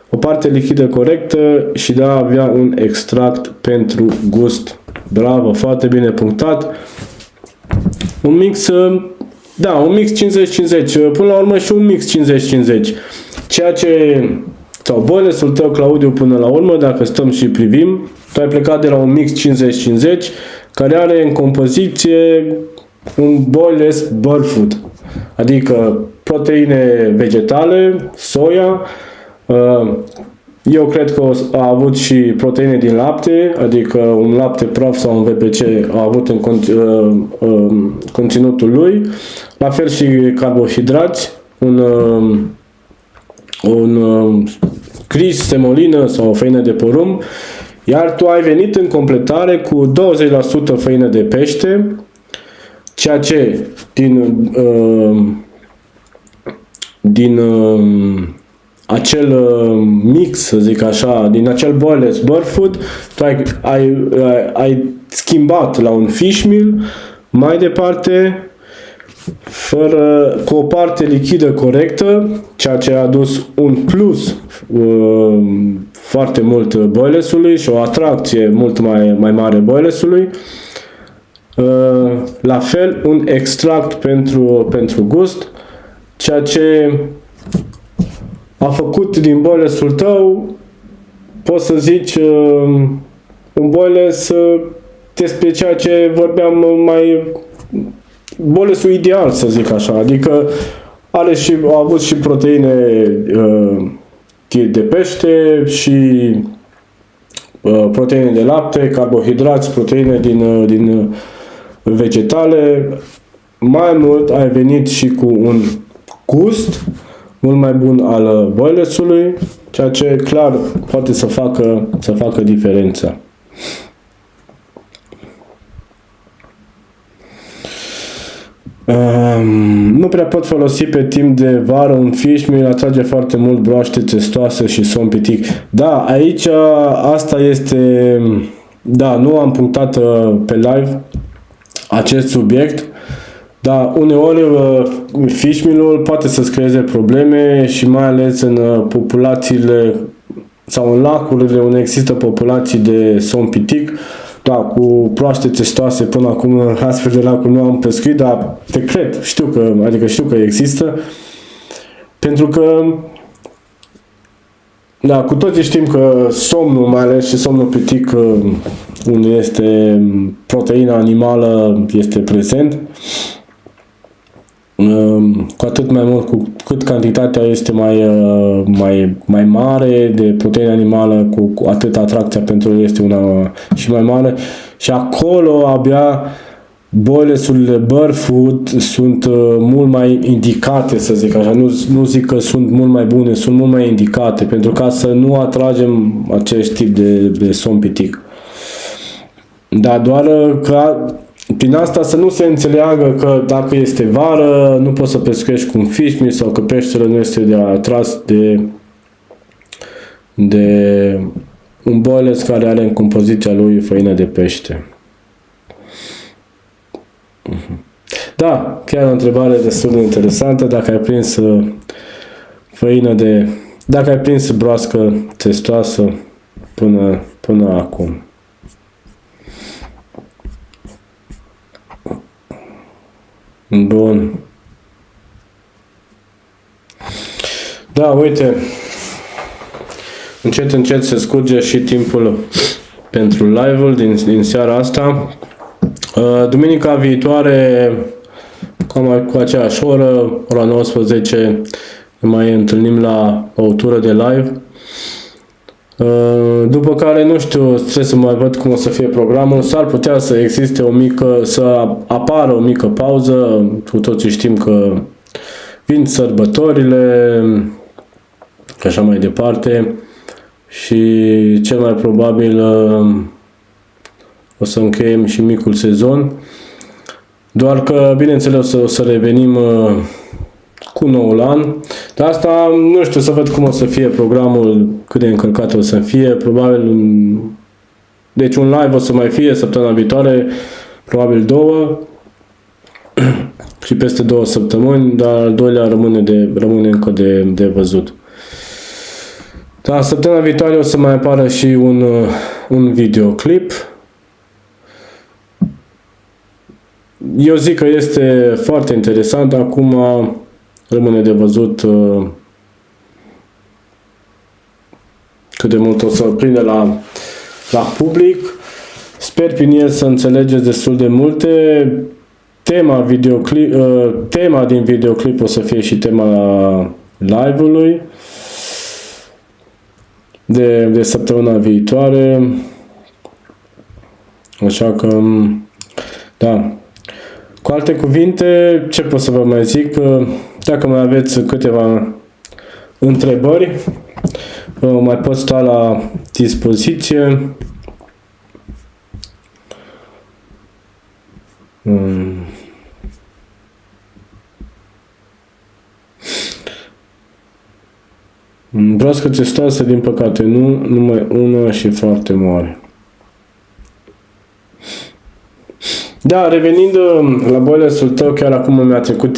o parte lichidă corectă și da, avea un extract pentru gust. Bravo, foarte bine punctat. Un mix, da, un mix 50-50, până la urmă și un mix 50-50. Ceea ce, sau boilesul tău, Claudiu, până la urmă, dacă stăm și privim, tu ai plecat de la un mix 50-50, care are în compoziție un boilers bird food, adică proteine vegetale, soia, eu cred că a avut și proteine din lapte, adică un lapte praf sau un VPC a avut în conținutul lui, la fel și carbohidrați, un cris, semolină sau făină de porumb, iar tu ai venit în completare cu 20% făină de pește, ceea ce din acel mix, să zic așa, din acel boilers bird food, tu ai schimbat la un fish meal, mai departe, cu o parte lichidă corectă, ceea ce a adus un plus foarte mult boilersului și o atracție mult mai mare boilersului. La fel, un extract pentru gust, ceea ce a făcut din boilersul tău, poți să zici, un boilers despre ceea ce vorbeam boilersul ideal, să zic așa, adică a avut și proteine de pește și proteine de lapte, carbohidrați, proteine din vegetale. Mai mult ai venit și cu un gust mult mai bun al boilersului, ceea ce clar poate să facă diferența. Nu prea pot folosi pe timp de vară un fish meal, atrage foarte mult broaște testoase și somn pitic. Da, aici asta este, da, nu am punctat pe live acest subiect, dar uneori fish meal-ul poate să-ți creeze probleme și mai ales în populațiile sau în lacurile unde există populații de somn pitic. Da, cu proaste testoase până acum în astfel de lacuri nu am pescuit, dar te cred, știu că există. Pentru că, da, cu toții știm că somnul, mai ales și somnul pitic, unde este proteina animală, este prezent. Cu atât mai mult cu cât cantitatea este mai mare de proteină animală, cu atât atracția pentru el este una și mai mare. Și acolo abia boilersurile bird food sunt mult mai indicate, să zic așa. Nu zic că sunt mult mai bune, sunt mult mai indicate, pentru ca să nu atragem acest tip de somn pitic. Dar doar că prin asta să nu se înțeleagă că dacă este vară nu poți să pescuiești cu un fish meal sau că peștele nu este de atras de un boilers care are în compoziția lui făină de pește. Da, chiar o întrebare destul de interesantă. Dacă ai prins dacă ai prins broască testoasă până acum. Bun. Da, uite. Încet se scurge și timpul pentru live-ul din seara asta. Duminica viitoare, cam cu aceeași oră, ora 19, ne mai întâlnim la o tură de live. După care, nu știu, trebuie să mai văd cum o să fie programul. S-ar putea să existe să apară o mică pauză. Cu toții știm că vin sărbătorile, așa mai departe. Și cel mai probabil o să încheiem și micul sezon. Doar că, bineînțeles, o să revenim cu noul an. Dar asta, nu știu, să văd cum o să fie programul, cât de încărcat o să fie. Probabil, deci un live o să mai fie săptămâna viitoare. probabil 2 și peste 2 săptămâni, dar al doilea rămâne încă de văzut. Da, săptămâna viitoare o să mai apară și un videoclip. Eu zic că este foarte interesant. Acum rămâne de văzut cât de mult o să prinde la public. Sper prin el să înțelegeți destul de multe. Tema din videoclip o să fie și tema live-ului de săptămâna viitoare. Așa că, da. Cu alte cuvinte, ce pot să vă mai zic? Dacă mai aveți câteva întrebări, mai pot sta la dispoziție. Broască testoasă, din păcate, nu, numai una și foarte mare. Da, revenind la boilerul tău, chiar acum mi-a trecut,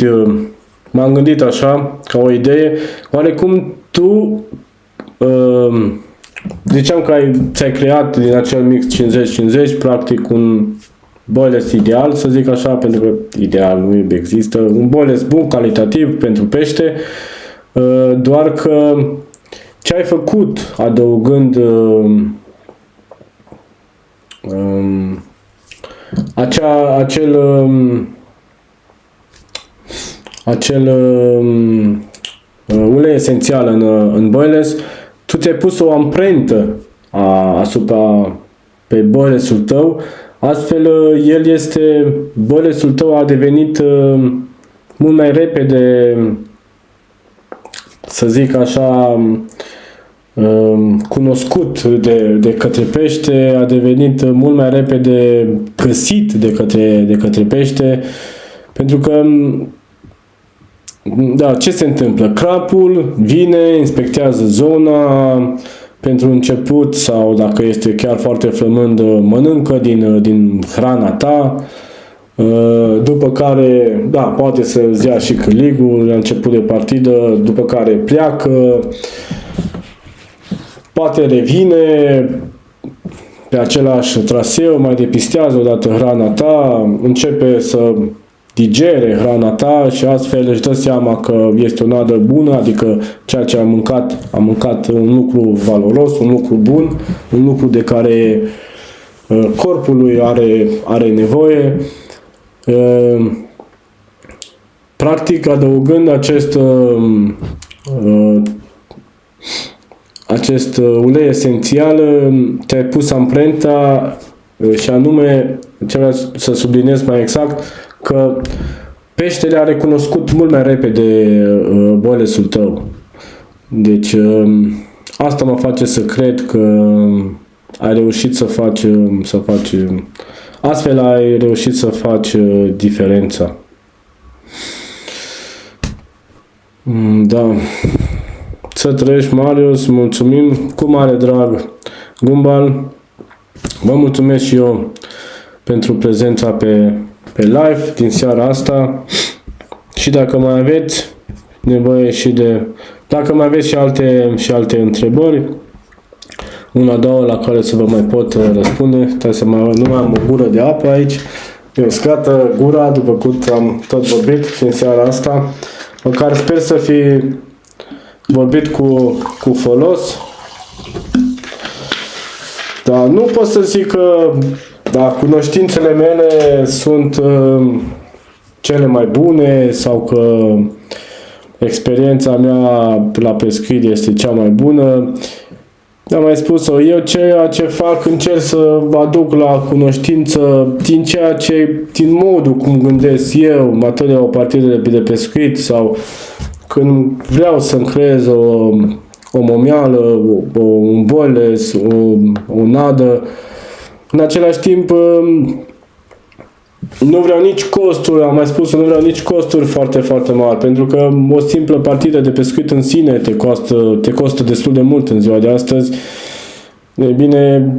m-am gândit așa, ca o idee, oarecum tu, ziceam că ți-ai creat din acel mix 50-50, practic un boiler ideal, să zic așa, pentru că ideal nu există, un boiler bun, calitativ pentru pește, doar că ce ai făcut adăugând acel ulei esențial în boilers, tu ți-ai pus o amprentă asupra pe boilerul tău, astfel boilerul tău a devenit mult mai repede, să zic așa, cunoscut de către pește, a devenit mult mai repede găsit de către pește, pentru că, da, ce se întâmplă? Crapul vine, inspectează zona pentru început, sau dacă este chiar foarte flămând, mănâncă din hrana ta, după care, da, poate să-ți ia și cârligul la început de partidă, după care pleacă, poate revine pe același traseu, mai depistează odată hrana ta, începe să digere hrana ta și astfel își dă seama că este o nadă bună, adică ceea ce a mâncat un lucru valoros, un lucru bun, un lucru de care corpul lui are nevoie. Practic, adăugând acest ulei esențial, te-ai pus amprenta și anume, ce vreau să subliniez mai exact, că peștele a recunoscut mult mai repede boilerul tău. Deci, asta mă face să cred că ai reușit să faci, astfel ai reușit să faci diferența. Da. Să trăiești, Marius, mulțumim cu mare drag. Gumbal, vă mulțumesc și eu pentru prezența pe live din seara asta. Și dacă mai aveți nevoie dacă mai aveți și alte întrebări, una, două la care să vă mai pot răspunde. Nu mai am o gură de apă aici. E uscată gura după cum am tot vorbit și în seara asta. Măcar sper să fi vorbit cu folos. Dar nu pot să zic că cunoștințele mele sunt cele mai bune sau că experiența mea la pescuit este cea mai bună. Am mai spus-o, eu ceea ce fac încerc să vă aduc la cunoștință din modul cum gândesc eu, materia o partidă de pescuit sau când vreau să-mi creez o momială, un boiler, o nadă. În același timp, nu vreau nici costuri, am mai spus, nu vreau nici costuri foarte, foarte mari, pentru că o simplă partidă de pescuit în sine te costă destul de mult în ziua de astăzi. E bine,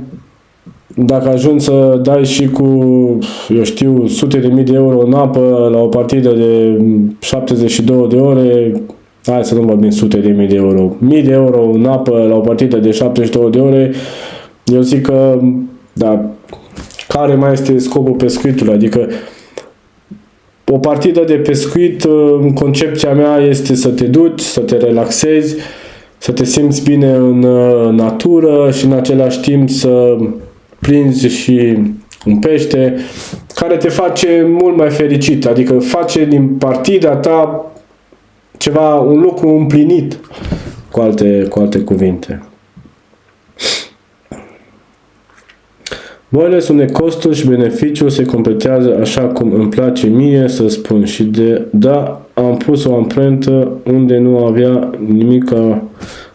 dacă ajungi să dai și cu, eu știu, sute de mii de euro în apă la o partidă de 72 de ore, hai să nu vorbim sute de mii de euro, mii de euro în apă la o partidă de 72 de ore, eu zic că, da, care mai este scopul pescuitului? Adică o partidă de pescuit, în concepția mea, este să te duci, să te relaxezi, să te simți bine în natură și în același timp să prinzi și un pește care te face mult mai fericit, adică face din partida ta ceva, un lucru împlinit, cu alte cuvinte. Boile sunt de costul și beneficiu se completează așa cum îmi place mie să spun și da, am pus o amprentă unde nu avea nimic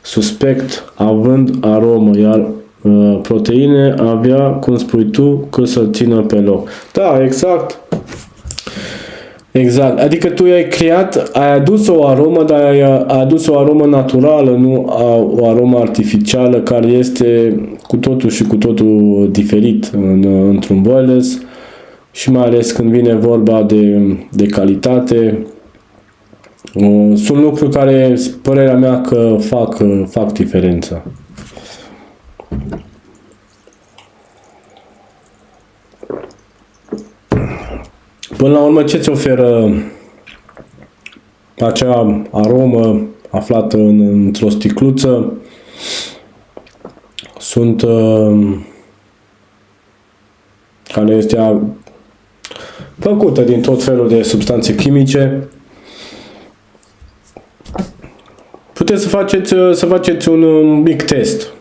suspect având aromă, iar proteine avea, cum spui tu, că să-l țină pe loc. Da, exact. Exact. Adică tu ai creat, ai adus o aromă, dar ai adus o aromă naturală, nu o aromă artificială care este cu totul și cu totul diferit într-un boilers și mai ales când vine vorba de calitate. Sunt lucruri care, părerea mea, că fac diferența. Până la urmă, ce ți oferă acea aromă aflată într-o sticluță? Sunt care este făcută din tot felul de substanțe chimice. Puteți să faceți un mic test.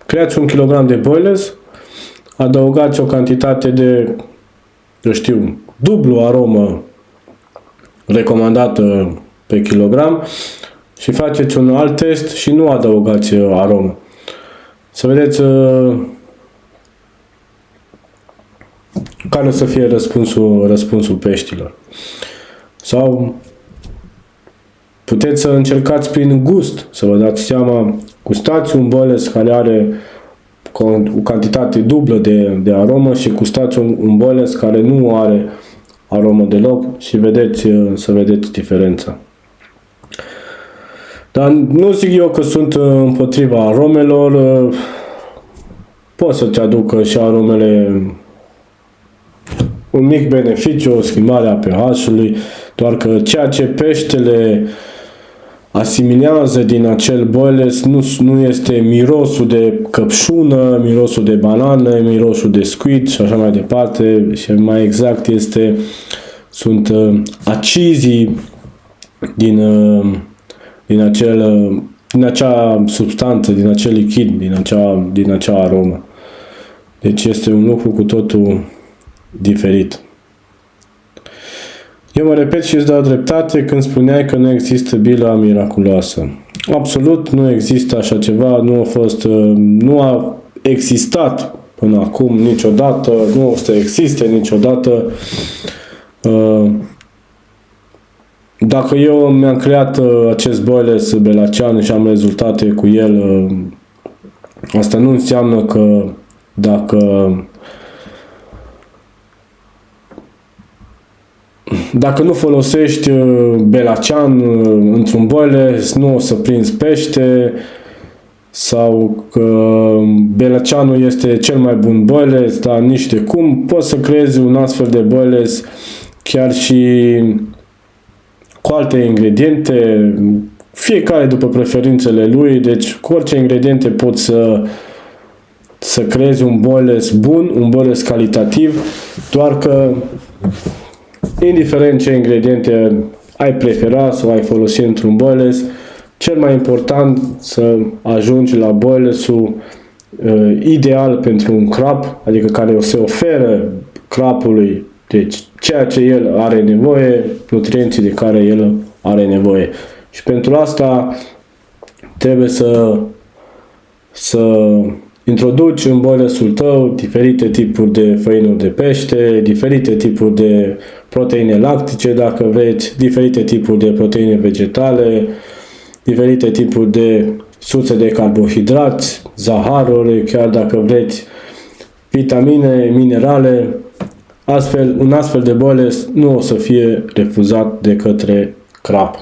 Creați 1 kg de boilers, adăugați o cantitate de, eu știu, dublu aromă recomandată pe kilogram și faceți un alt test și nu adăugați aromă. Să vedeți care o să fie răspunsul peștilor. Sau puteți să încercați prin gust, să vă dați seama, gustați un boilers care are o cantitate dublă de aromă și gustați un boilers care nu are aromă deloc și să vedeți diferența. Dar nu zic eu că sunt împotriva aromelor, pot să-ți aducă și aromele un mic beneficiu, o schimbare a pH-ului, doar că ceea ce peștele asimilează din acel boilers nu este mirosul de căpșună, mirosul de banană, mirosul de squid și așa mai departe, și mai exact sunt acizii din acea substanță, din acel lichid, din acea aromă. Deci este un lucru cu totul diferit. Eu mă repet și îți dau dreptate când spuneai că nu există bila miraculoasă. Absolut nu există așa ceva, nu a existat până acum niciodată, nu o să existe niciodată. Dacă eu mi-am creat acest boilers belacean și am rezultate cu el, asta nu înseamnă că dacă nu folosești belacean într-un boilers, nu o să prinzi pește, sau că belaceanul este cel mai bun boilers, dar nici de cum. Poți să creezi un astfel de boilers chiar și cu alte ingrediente, fiecare după preferințele lui, deci cu orice ingrediente poți să creezi un boilers bun, un boilers calitativ, doar că indiferent ce ingrediente ai prefera sau ai folosi într-un boilers, cel mai important să ajungi la boilersul ideal pentru un crab, adică care se oferă crapului, deci ceea ce el are nevoie, nutrienții de care el are nevoie. Și pentru asta trebuie să introduci în boilersul tău diferite tipuri de făinuri de pește, diferite tipuri de proteine lactice, dacă vreți, diferite tipuri de proteine vegetale, diferite tipuri de surse de carbohidrați, zaharuri, chiar dacă vreți, vitamine, minerale. Astfel, un astfel de boles nu o să fie refuzat de către crap.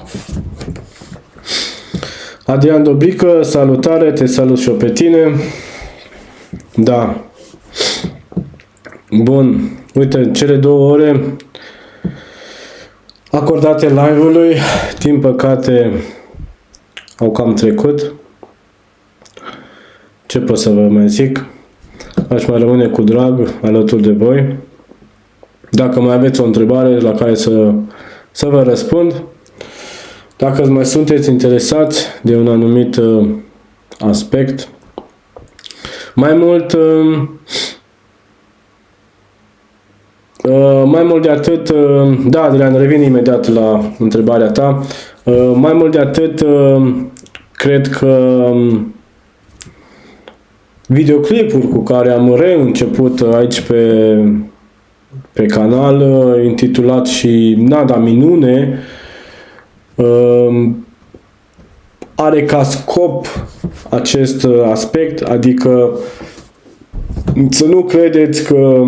Adrian Dobrică, salutare, te salut și eu pe tine. Da. Bun. Uite, cele 2 ore acordate live-ului, din păcate, au cam trecut. Ce pot să vă mai zic? Aș mai rămâne cu drag alături de voi. Dacă mai aveți o întrebare la care să vă răspund, dacă mai sunteți interesați de un anumit aspect, mai mult de atât, da, Adrian, revin imediat la întrebarea ta. Mai mult de atât, cred că videoclipul cu care am reînceput aici pe canal, intitulat și Nada Minune, are ca scop acest aspect, adică să nu credeți că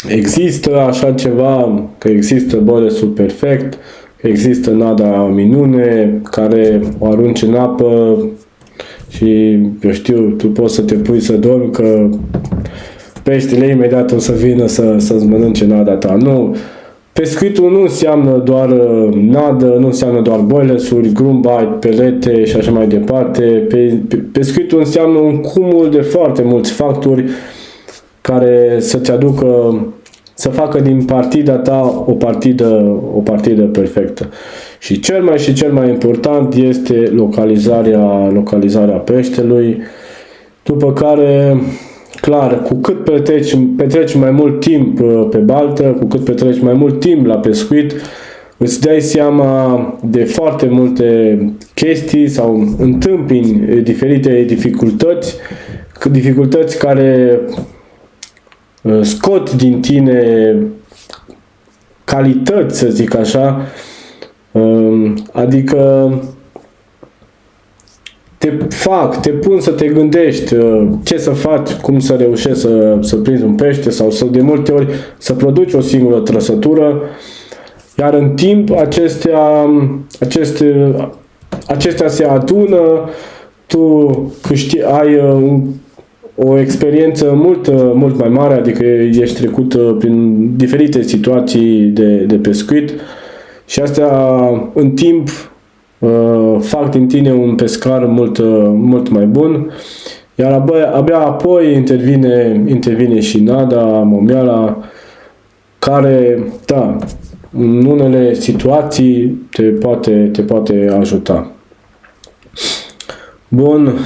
există așa ceva, că există bolesul perfect, că există nada minune care o arunci în apă și, eu știu, tu poți să te pui să dormi că peștele imediat o să vină să-ți mănânce nada ta. Nu. Pescuitul nu înseamnă doar nadă, nu înseamnă doar boilesuri, grumbai, pelete și așa mai departe. Pescuitul înseamnă un cumul de foarte mulți factori care să-ți aducă, să facă din partida ta o partidă perfectă. Și cel mai important este localizarea peștelui, după care, clar, cu cât petreci mai mult timp pe baltă, cu cât petreci mai mult timp la pescuit, îți dai seama de foarte multe chestii sau întâmpini diferite dificultăți care scot din tine calități, să zic așa, adică te pun să te gândești ce să faci, cum să reușești să prinzi un pește sau de multe ori să produci o singură trăsătură, iar în timp acestea se adună, tu ai o experiență mult mai mare, adică ești trecut prin diferite situații de pescuit și astea în timp fac din tine un pescar mult mai bun, iar abia apoi intervine și nada, momeala, care, da, în unele situații te poate ajuta. Bun,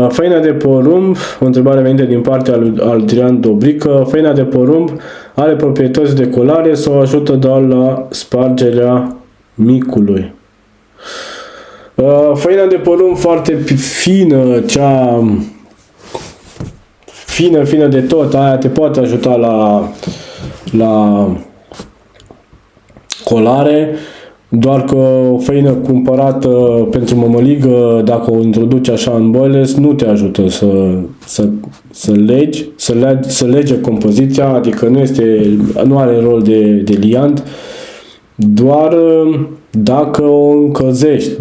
făina de porumb, o întrebare venită din partea lui Adrian Dobrică. Făina de porumb are proprietăți de colare sau ajută doar la spargerea micului? Făina de porumb foarte fină, cea fină de tot, aia te poate ajuta la colare, doar că o făină cumpărată pentru mămăligă, dacă o introduci așa în boiles, nu te ajută să lege compoziția, adică nu are rol de liant, doar dacă o încălzești,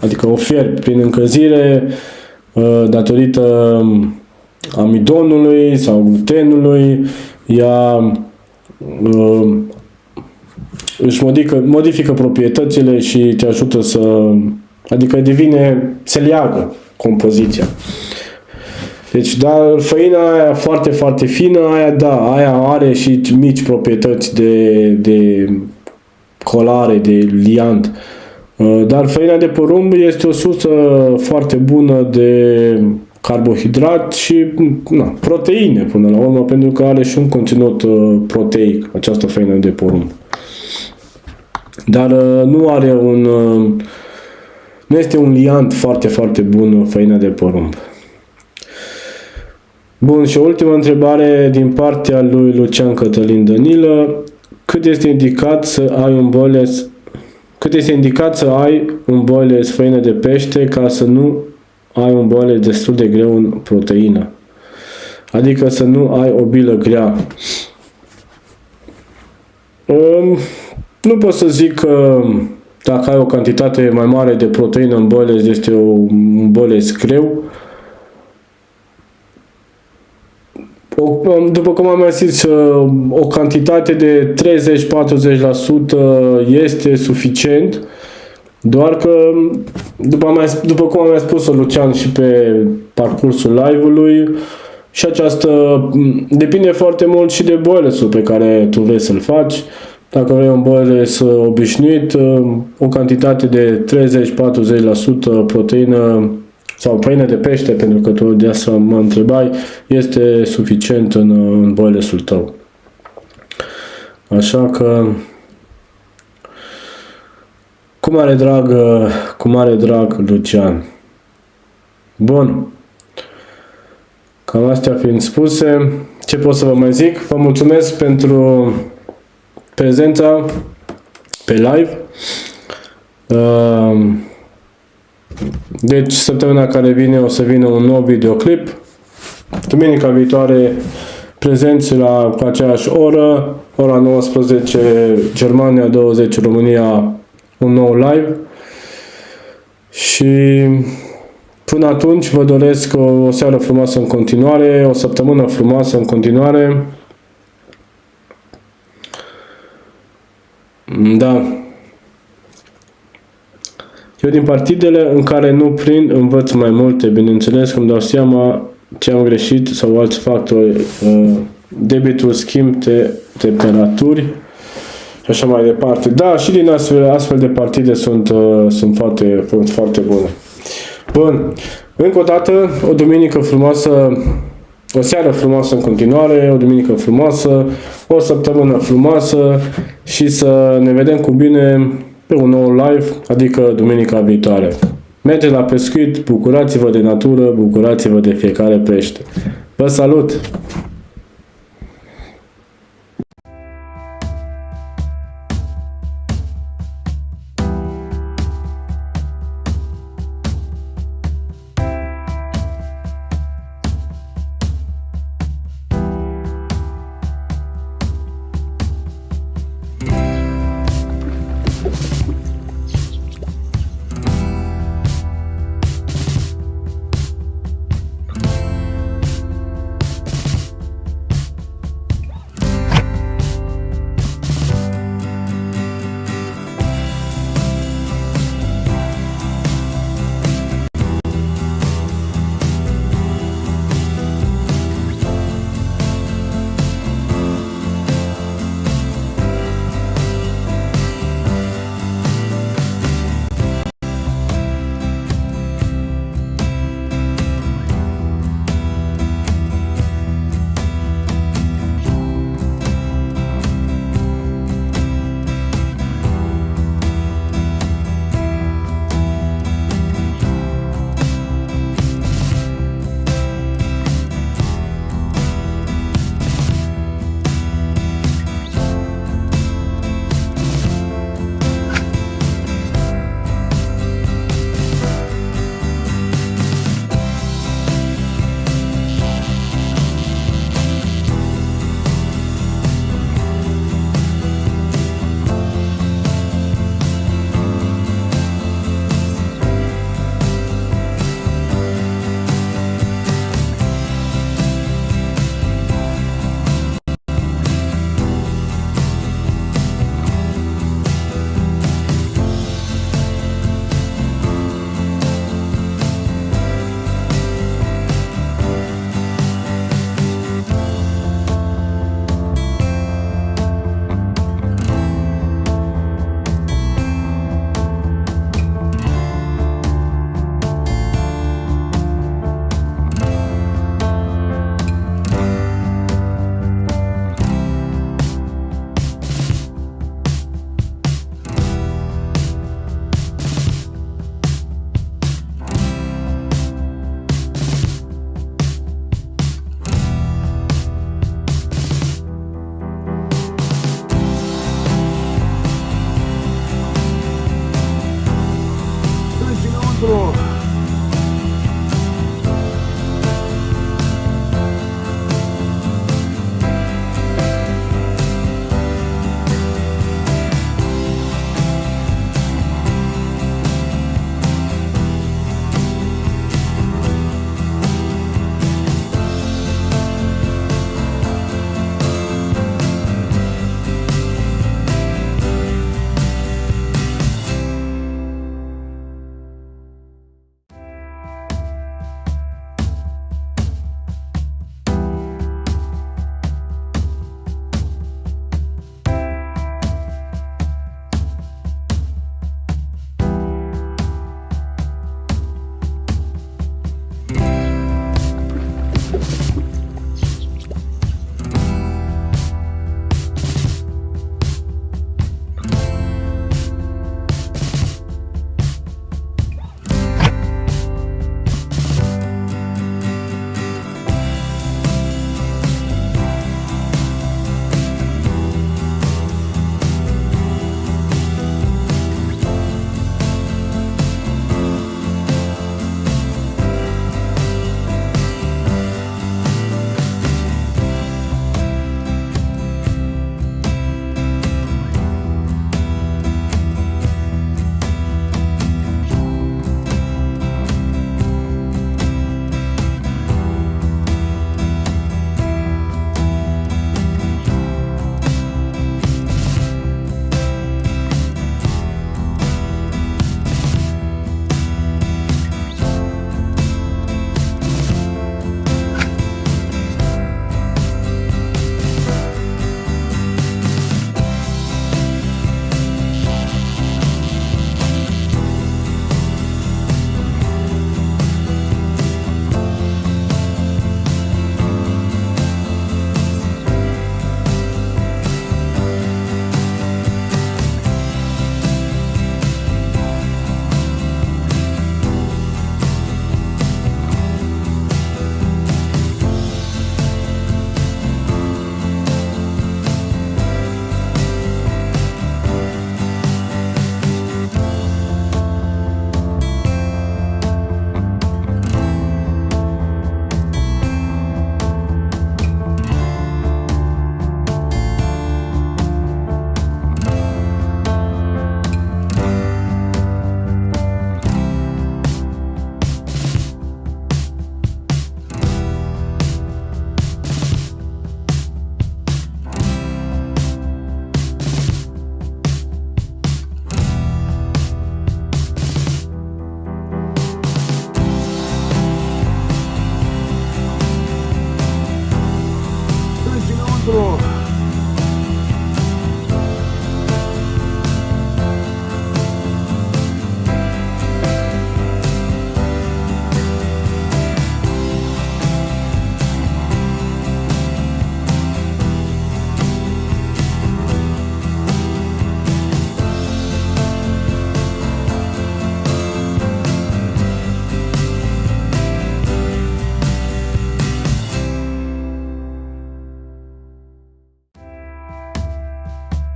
adică o fierbi prin încălzire datorită amidonului sau glutenului, ea își modifică proprietățile și te ajută adică se leagă compoziția. Deci, dar făina aia foarte, foarte fină, aia are și mici proprietăți de colare, de liant. Dar făina de porumb este o sursă foarte bună de carbohidrat și proteine până la urmă, pentru că are și un conținut proteic, această făină de porumb. Dar nu este un liant foarte, foarte bun făina de porumb. Bun, și o ultimă întrebare din partea lui Lucian Cătălin Danilă. Cât este indicat să ai un boiles făină de pește ca să nu ai un boiles destul de greu în proteină? adică să nu ai o bilă grea. Nu pot să zic că dacă ai o cantitate mai mare de proteină în boiles, este un boiles greu. După cum am mai zis, o cantitate de 30-40% este suficient, doar că, după cum am mai spus-o Lucian și pe parcursul live-ului, și aceasta depinde foarte mult și de boilesul pe care tu vrei să-l faci. Dacă vrei un boiles obișnuit, o cantitate de 30-40% proteină sau pâine de pește, pentru că tu de asta mă întrebai, este suficient în boilesul tău. Așa că cu mare drag, Lucian. Bun. Cam astea fiind spuse, ce pot să vă mai zic? Vă mulțumesc pentru prezența pe live. Deci săptămâna care vine o să vină un nou videoclip. Duminica viitoare prezenți la aceeași oră, ora 19 Germania, 20 România, un nou live. Și până atunci vă doresc o seară frumoasă în continuare, o săptămână frumoasă în continuare. Da. Eu din partidele în care nu prind învăț mai multe, bineînțeles că îmi dau seama ce am greșit sau alți factori, debitul schimb, temperaturi și așa mai departe. Da, și din astfel de partide sunt foarte bune. Bun, încă o dată, o duminică frumoasă, o seară frumoasă în continuare, o duminică frumoasă, o săptămână frumoasă și să ne vedem cu bine pe un nou live, adică duminica viitoare. Mergeți la pescuit, bucurați-vă de natură, bucurați-vă de fiecare pește. Vă salut!